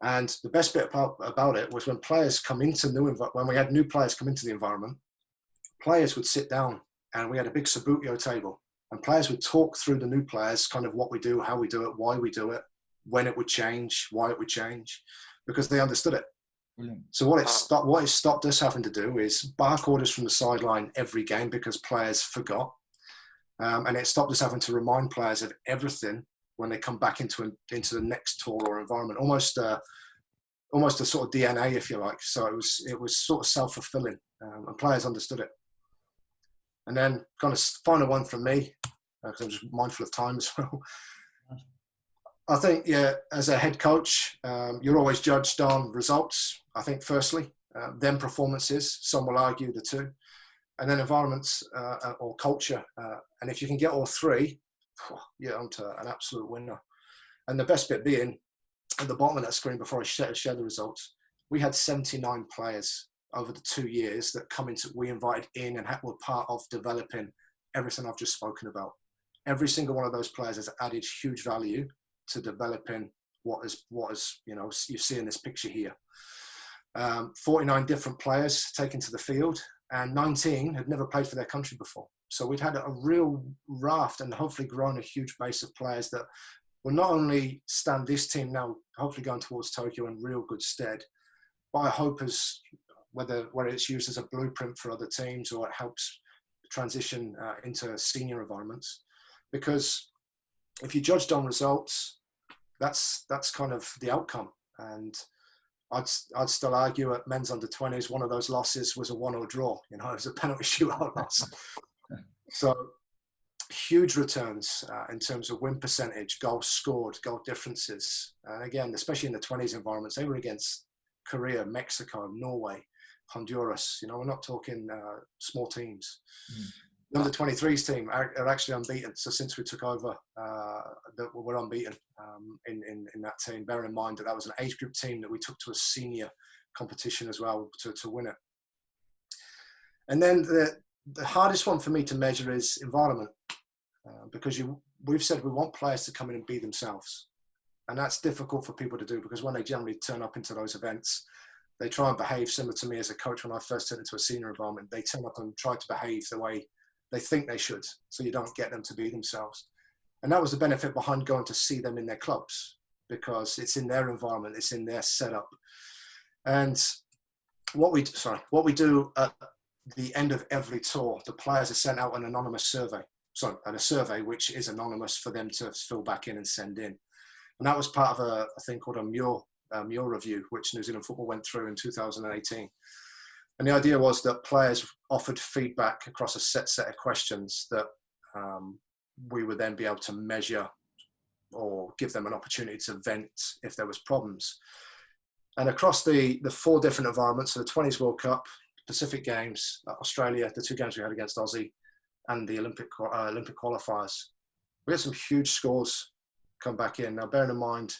And the best bit about it was when players come into when we had new players come into the environment, players would sit down and we had a big Sabutio table, and players would talk through the new players, kind of what we do, how we do it, why we do it, when it would change, why it would change, because they understood it. Brilliant. So what it stopped us having to do is bark orders from the sideline every game because players forgot. And it stopped us having to remind players of everything when they come back into the next tour or environment, almost a sort of DNA, if you like. So it was sort of self-fulfilling, and players understood it. And then kind of final one from me, because I'm just mindful of time as well. I think, as a head coach, you're always judged on results, I think, firstly, then performances, some will argue the two, and then environments or culture. And if you can get all 3, you're onto an absolute winner. And the best bit being, at the bottom of that screen before I share the results, we had 79 players over the 2 years that we invited in and were part of developing everything I've just spoken about. Every single one of those players has added huge value to developing what is, you see in this picture here. 49 different players taken to the field, and 19 had never played for their country before. So we'd had a real raft and hopefully grown a huge base of players that will not only stand this team now, hopefully going towards Tokyo in real good stead, but I hope as whether it's used as a blueprint for other teams or it helps transition into senior environments. Because if you judged on results, that's kind of the outcome. And I'd still argue at men's under 20s, one of those losses was a 1-1 draw. It was a penalty shootout loss. So huge returns in terms of win percentage, goals scored, goal differences. And again, especially in the 20s environments, they were against Korea, Mexico, Norway, Honduras. We're not talking small teams. The under 23s team are actually unbeaten. So since we took over, we're unbeaten in that team. Bear in mind that was an age group team that we took to a senior competition as well to win it. And then the hardest one for me to measure is environment, because we've said we want players to come in and be themselves. And that's difficult for people to do because when they generally turn up into those events, they try and behave similar to me as a coach when I first turned into a senior environment. They turn up and try to behave the way they think they should, so you don't get them to be themselves. And that was the benefit behind going to see them in their clubs, because it's in their environment, it's in their setup. And what we do at the end of every tour, the players are sent out an anonymous survey. A survey which is anonymous for them to fill back in and send in. And that was part of a thing called a Muir review, which New Zealand Football went through in 2018. And the idea was that players offered feedback across a set of questions that we would then be able to measure or give them an opportunity to vent if there was problems. And across the 4 different environments, so the 20s World Cup, Pacific Games, Australia, the 2 games we had against Aussie, and the Olympic qualifiers, we had some huge scores come back in. Now, bearing in mind,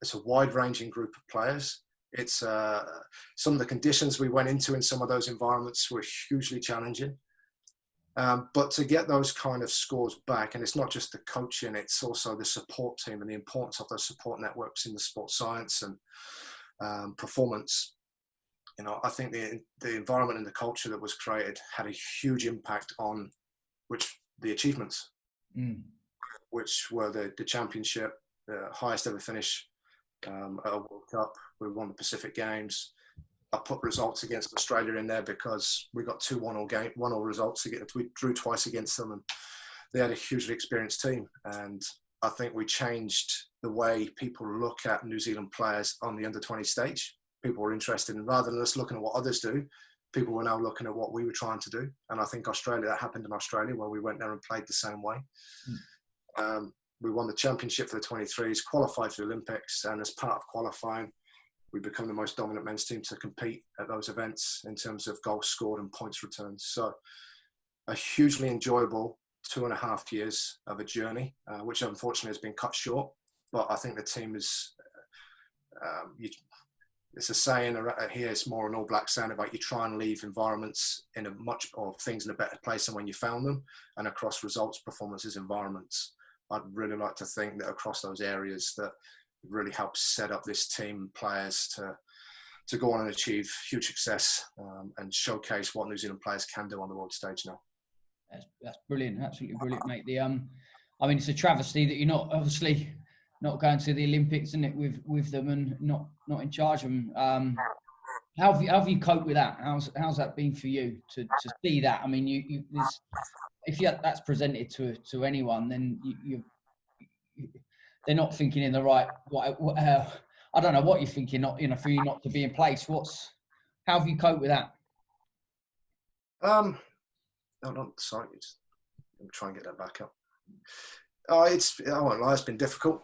it's a wide-ranging group of players. It's some of the conditions we went into in some of those environments were hugely challenging. But to get those kind of scores back, and it's not just the coaching, it's also the support team and the importance of those support networks in the sports science and performance. You know, I think the environment and the culture that was created had a huge impact on the achievements, which were the championship, the highest ever finish at a World Cup. We won the Pacific Games. I put results against Australia in there because we got 2 1-all results. We drew twice against them, and they had a hugely experienced team. And I think we changed the way people look at New Zealand players on the under-20 stage. People were interested in, rather than us looking at what others do, people were now looking at what we were trying to do. And I think that happened in Australia, where we went there and played the same way. We won the championship for the 23s, qualified for the Olympics, and as part of qualifying, we become the most dominant men's team to compete at those events in terms of goals scored and points returned. So a hugely enjoyable 2.5 years of a journey, which unfortunately has been cut short. But I think the team is, it's a saying here, it's more an All Black saying about you try and leave environments or things in a better place than when you found them, and across results, performances, environments. I'd really like to think that across those areas that really helps set up this team players to go on and achieve huge success and showcase what New Zealand players can do on the world stage now. That's brilliant, absolutely brilliant, mate. I mean, it's a travesty that you're not going to the Olympics, isn't it, with them and not in charge of them. How have you coped with that? How's that been for you to see that? I mean, if that's presented to anyone, then they're not thinking in the right. I don't know what you're thinking. Not, for you not to be in place. How have you coped with that? No, sorry. I'm trying to get that back up. I won't lie, it's been difficult.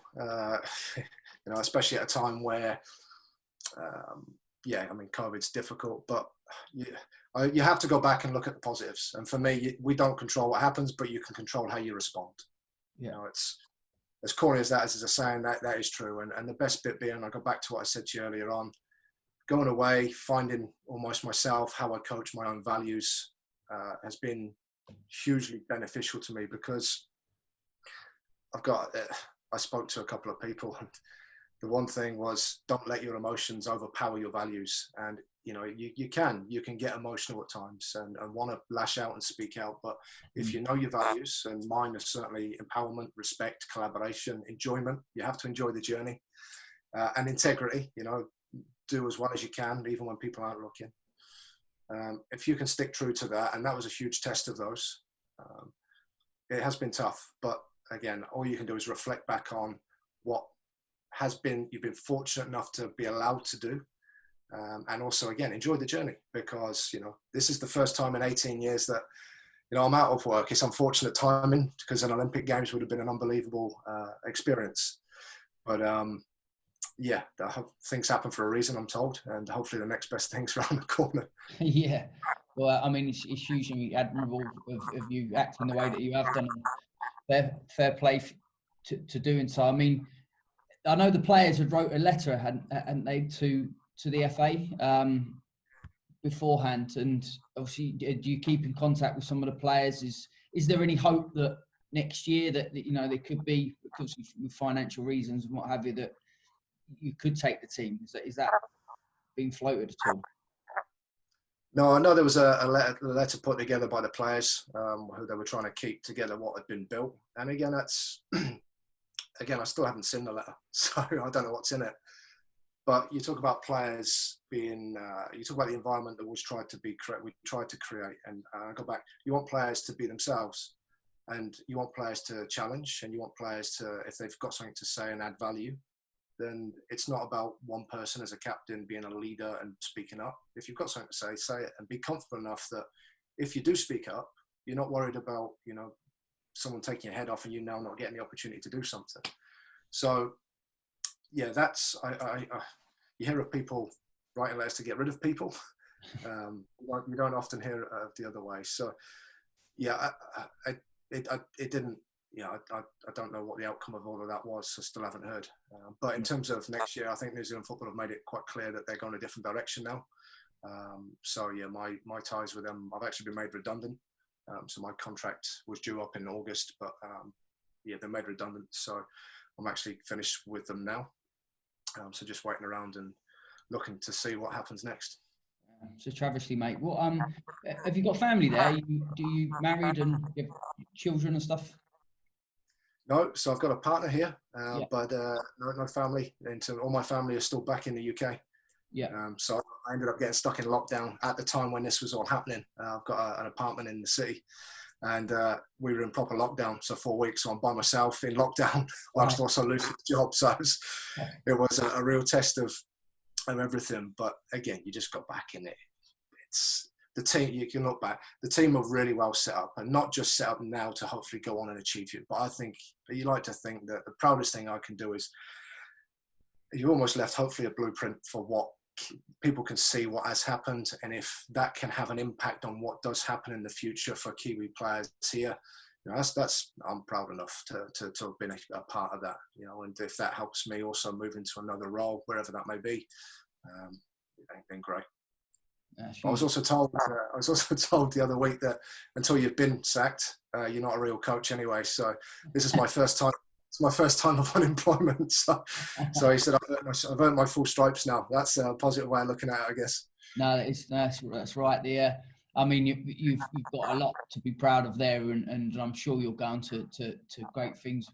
Especially at a time where, COVID's difficult, but you have to go back and look at the positives. And for me, we don't control what happens, but you can control how you respond. Yeah. It's as corny as that is a saying, that is true. And the best bit being, I go back to what I said to you earlier on, going away, finding almost myself, how I coach my own values has been hugely beneficial to me, because I spoke to a couple of people, and the one thing was, don't let your emotions overpower your values. And you can get emotional at times and want to lash out and speak out, but if you know your values, and mine is certainly empowerment, respect, collaboration, enjoyment. You have to enjoy the journey, and integrity. Do as well as you can, even when people aren't looking. If you can stick true to that, and that was a huge test of those. It has been tough, but again, all you can do is reflect back on what you've been fortunate enough to be allowed to do. And also, again, enjoy the journey, because, this is the first time in 18 years that, I'm out of work. It's unfortunate timing, because an Olympic Games would have been an unbelievable experience. But things happen for a reason, I'm told, and hopefully the next best thing's around the corner. Yeah. Well, I mean, it's hugely admirable of you acting the way that you have done. Fair play to doing so. I mean, I know the players had wrote a letter, hadn't they, to the FA beforehand, and obviously, do you keep in contact with some of the players? Is there any hope that next year that there could be, because of financial reasons and what have you, that you could take the team? Is that being floated at all? No, I know there was a letter put together by the players who they were trying to keep together what had been built. And again, I still haven't seen the letter, so I don't know what's in it. But you talk about players being, you talk about the environment that we tried to create. And I go back, you want players to be themselves, and you want players to challenge, and you want players to, if they've got something to say and add value, then it's not about one person as a captain being a leader and speaking up. If you've got something to say it, and be confident enough that if you do speak up, you're not worried about, someone taking your head off and you now not getting the opportunity to do something. So, yeah, that's, you hear of people writing letters to get rid of people. You don't often hear of the other way. So, yeah, it didn't I don't know what the outcome of all of that was. I still haven't heard. But in terms of next year, I think New Zealand football have made it quite clear that they're going a different direction now. So yeah, my ties with them, I've actually been made redundant. So my contract was due up in August, but yeah, they're made redundant. So I'm actually finished with them now. So just waiting around and looking to see what happens next. It's a travesty, mate. What have you got family there? Do you married and you have children and stuff? No, so I've got a partner here, Yeah. but no family. All my family are still back in the UK. Yeah. So I ended up getting stuck in lockdown at the time when this was all happening. I've got an apartment in the city, and we were in proper lockdown. So 4 weeks, so I'm by myself in lockdown, whilst also losing the job. So it was a real test of everything. But again, you just got back in it. It's the team. You can look back. The team are really well set up, and not just set up now to hopefully go on and achieve it. But I think you like to think that the proudest thing I can do is you almost left hopefully a blueprint for what people can see what has happened, and if that can have an impact on what does happen in the future for Kiwi players here, that's I'm proud enough to have been a part of that, and if that helps me also move into another role wherever that may be, then great. I was also told the other week that until you've been sacked, you're not a real coach anyway. So this is my first time. It's my first time of unemployment. So he said, I've earned my full stripes now. That's a positive way of looking at it, I guess. No, that's right. I mean, you've got a lot to be proud of there, and I'm sure you'll go on to great things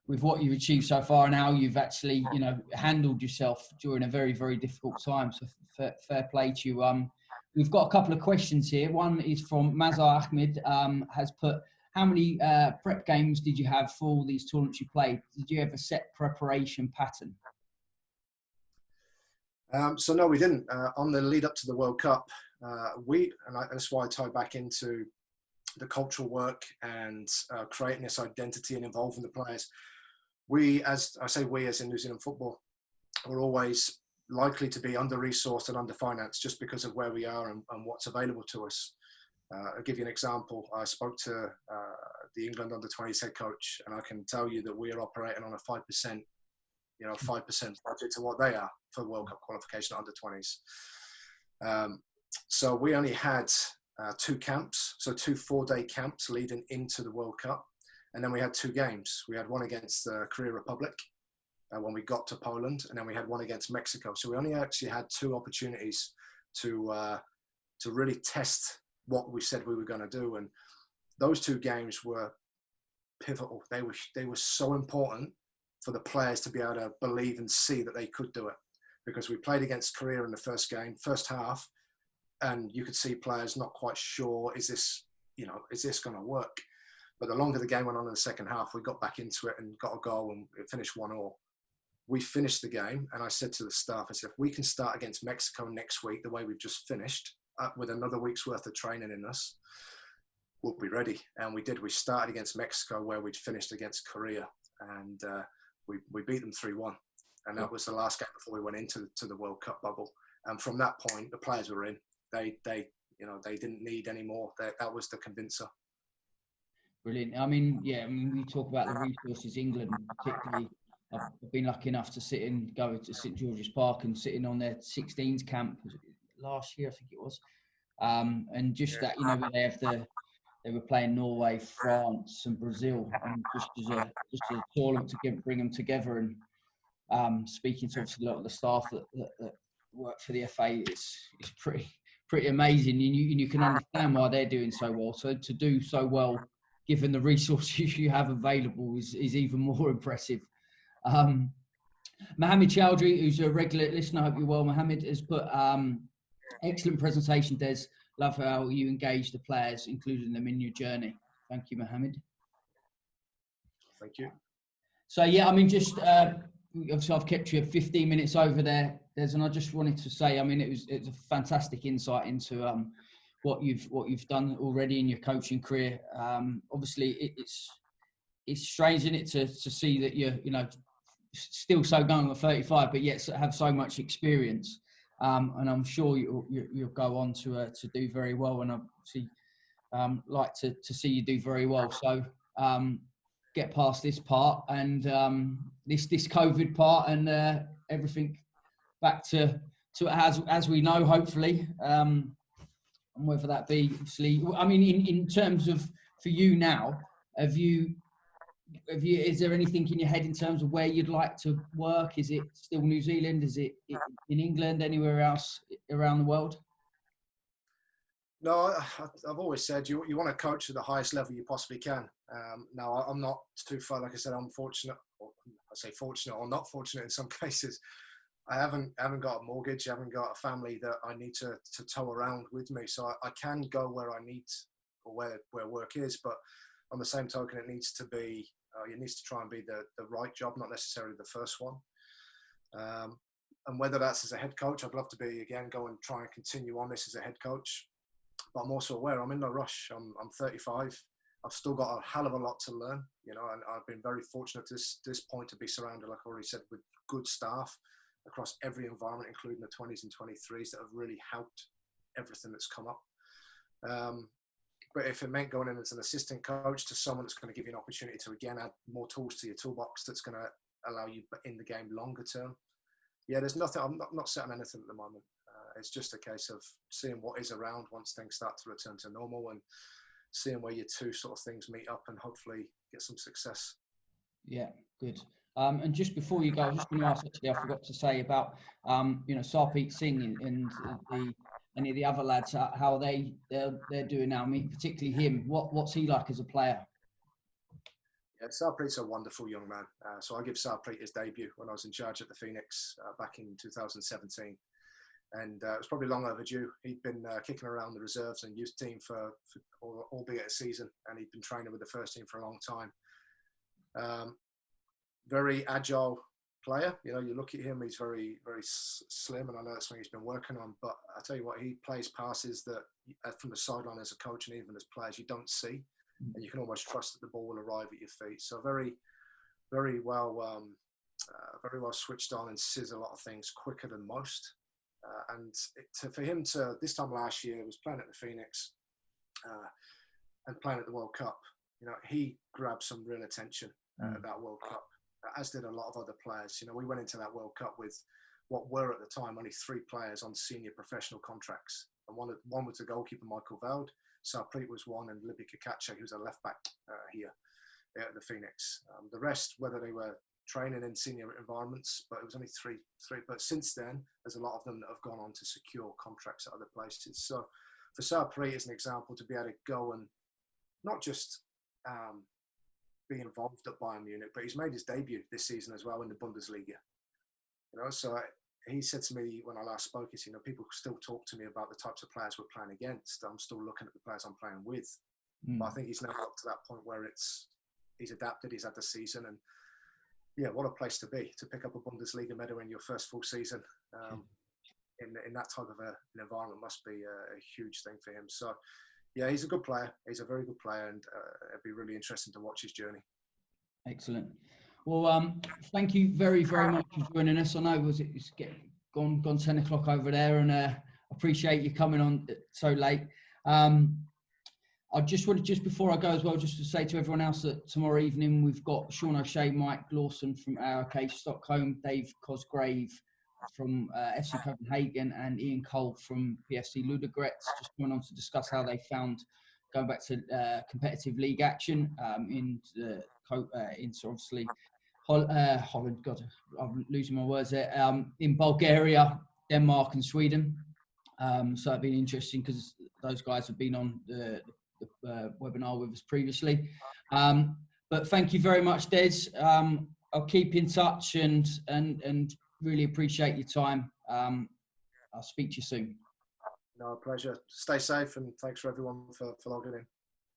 with what you've achieved so far and how you've actually, handled yourself during a very, very difficult time. So fair play to you. We've got a couple of questions here. One is from Mazhar Ahmed, has put, how many prep games did you have for all these tournaments you played? Did you have a set preparation pattern? So no, we didn't. On the lead up to the World Cup, that's why I tie back into the cultural work and creating this identity and involving the players. We, as in New Zealand football, we're always likely to be under-resourced and under-financed just because of where we are and what's available to us. I'll give you an example. I spoke to the England under-20s head coach, and I can tell you that we are operating on a 5%, 5% budget to what they are for World Cup qualification under-20s. So we only had 2 camps, so 2 4-day camps leading into the World Cup. And then we had 2 games. We had one against the Korea Republic when we got to Poland, and then we had one against Mexico. So we only actually had 2 opportunities to really test what we said we were going to do. And those 2 games were pivotal. They were so important for the players to be able to believe and see that they could do it, because we played against Korea in the first game, first half, and you could see players not quite sure, is this going to work? But the longer the game went on in the second half, we got back into it and got a goal, and it finished 1-1. We finished the game, and I said to the staff, I said, if we can start against Mexico next week the way we've just finished, with another week's worth of training in us, we'll be ready. And we did. We started against Mexico where we'd finished against Korea, and we beat them 3-1. And that was the last game before we went into the World Cup bubble. And from that point, the players were in. They didn't need any more. That was the convincer. Brilliant. I mean, we talk about the resources, England particularly. I've been lucky enough to go to St George's Park and sitting on their 16s camp last year, I think it was. And just that, they were playing Norway, France, and Brazil, and just as a tournament to bring them together. And speaking to obviously a lot of the staff that work for the FA, it's pretty amazing, and you can understand why they're doing so well. So to do so well, given the resources you have available, is even more impressive. Mohammed Chowdhury, who's a regular listener, I hope you're well, Mohammed, has put excellent presentation, Des. Love how you engage the players, including them in your journey. Thank you, Mohammed. Thank you. So, just obviously I've kept you 15 minutes over there, Des, and I just wanted to say, it's a fantastic insight into what you've done already in your coaching career. Obviously, it's strange, isn't it, to see that you're still so young at 35, but yet have so much experience. And I'm sure you'll go on to do very well, and obviously like to see you do very well. So get past this part and this COVID part and everything back to as we know, hopefully. And whether that be, obviously, I mean, in terms of for you now, is there anything in your head in terms of where you'd like to work? Is it still New Zealand? Is it in England? Anywhere else around the world? No, I've always said you want to coach at the highest level you possibly can. Now, I'm not too far. Like I said, I'm fortunate. Or I say fortunate or not fortunate in some cases. I haven't got a mortgage. I haven't got a family that I need to tow around with me. So I can go where I need or where work is. But on the same token, it needs to be. It needs to try and be the right job, not necessarily the first one. And whether that's as a head coach, I'd love to be again go and try and continue on this as a head coach. But I'm also aware I'm in no rush. I'm 35. I've still got a hell of a lot to learn, you know, and I've been very fortunate to this point to be surrounded, like I already said, with good staff across every environment, including the 20s and 23s that have really helped everything that's come up. But if it meant going in as an assistant coach to someone that's going to give you an opportunity to, again, add more tools to your toolbox that's going to allow you in the game longer term. Yeah, there's nothing, I'm not set on anything at the moment. It's just a case of seeing what is around once things start to return to normal and seeing where your two sort of things meet up and hopefully get some success. Yeah, good. And just before you go, I was just going to ask, actually, I forgot to say about, Sarpreet Singh and any of the other lads, how they're doing now. I mean, particularly him. What's he like as a player? Yeah, Sarpreet's a wonderful young man. So I give Sarpreet his debut when I was in charge at the Phoenix back in 2017. And it was probably long overdue. He'd been kicking around the reserves and youth team for albeit a season, and he'd been training with the first team for a long time. Very agile player. You know, you look at him, he's very, very slim, and I know that's something he's been working on. But I tell you what, he plays passes that from the sideline as a coach and even as players you don't see, and you can almost trust that the ball will arrive at your feet. So very, very well switched on and sees a lot of things quicker than most. For him to, this time last year, was playing at the Phoenix and playing at the World Cup. You know, he grabbed some real attention at that World Cup, as did a lot of other players. You know, we went into that World Cup with what were at the time only 3 players on senior professional contracts. And one was the goalkeeper, Michael Veld. Sarpreet was one, and Libby Kakacha, who was a left back here at the Phoenix. The rest, whether they were training in senior environments, but it was only three. But since then, there's a lot of them that have gone on to secure contracts at other places. So for Sarpreet, as an example, to be able to go and not just be involved at Bayern Munich, but he's made his debut this season as well in the Bundesliga. You know, so he said to me when I last spoke, you know, people still talk to me about the types of players we're playing against. I'm still looking at the players I'm playing with. But I think he's now up to that point where he's adapted, he's had the season, and yeah, what a place to be, to pick up a Bundesliga medal in your first full season in that type of an environment must be a huge thing for him. So, yeah, he's a good player. He's a very good player, and it'd be really interesting to watch his journey. Excellent. Well, thank you very, very much for joining us. I know it's gone 10 o'clock over there, and appreciate you coming on so late. I just wanted, just before I go as well, just to say to everyone else that tomorrow evening we've got Sean O'Shea, Mike Lawson from ARK Stockholm, Dave Cosgrave from FC Copenhagen, and Ian Cole from PSC Ludogorets, just going on to discuss how they found going back to competitive league action in obviously Holland. God, I'm losing my words there. In Bulgaria, Denmark, and Sweden. So it'd been interesting because those guys have been on the webinar with us previously. But thank you very much, Des. I'll keep in touch and really appreciate your time. I'll speak to you soon. No, pleasure. Stay safe, and thanks for everyone for logging in.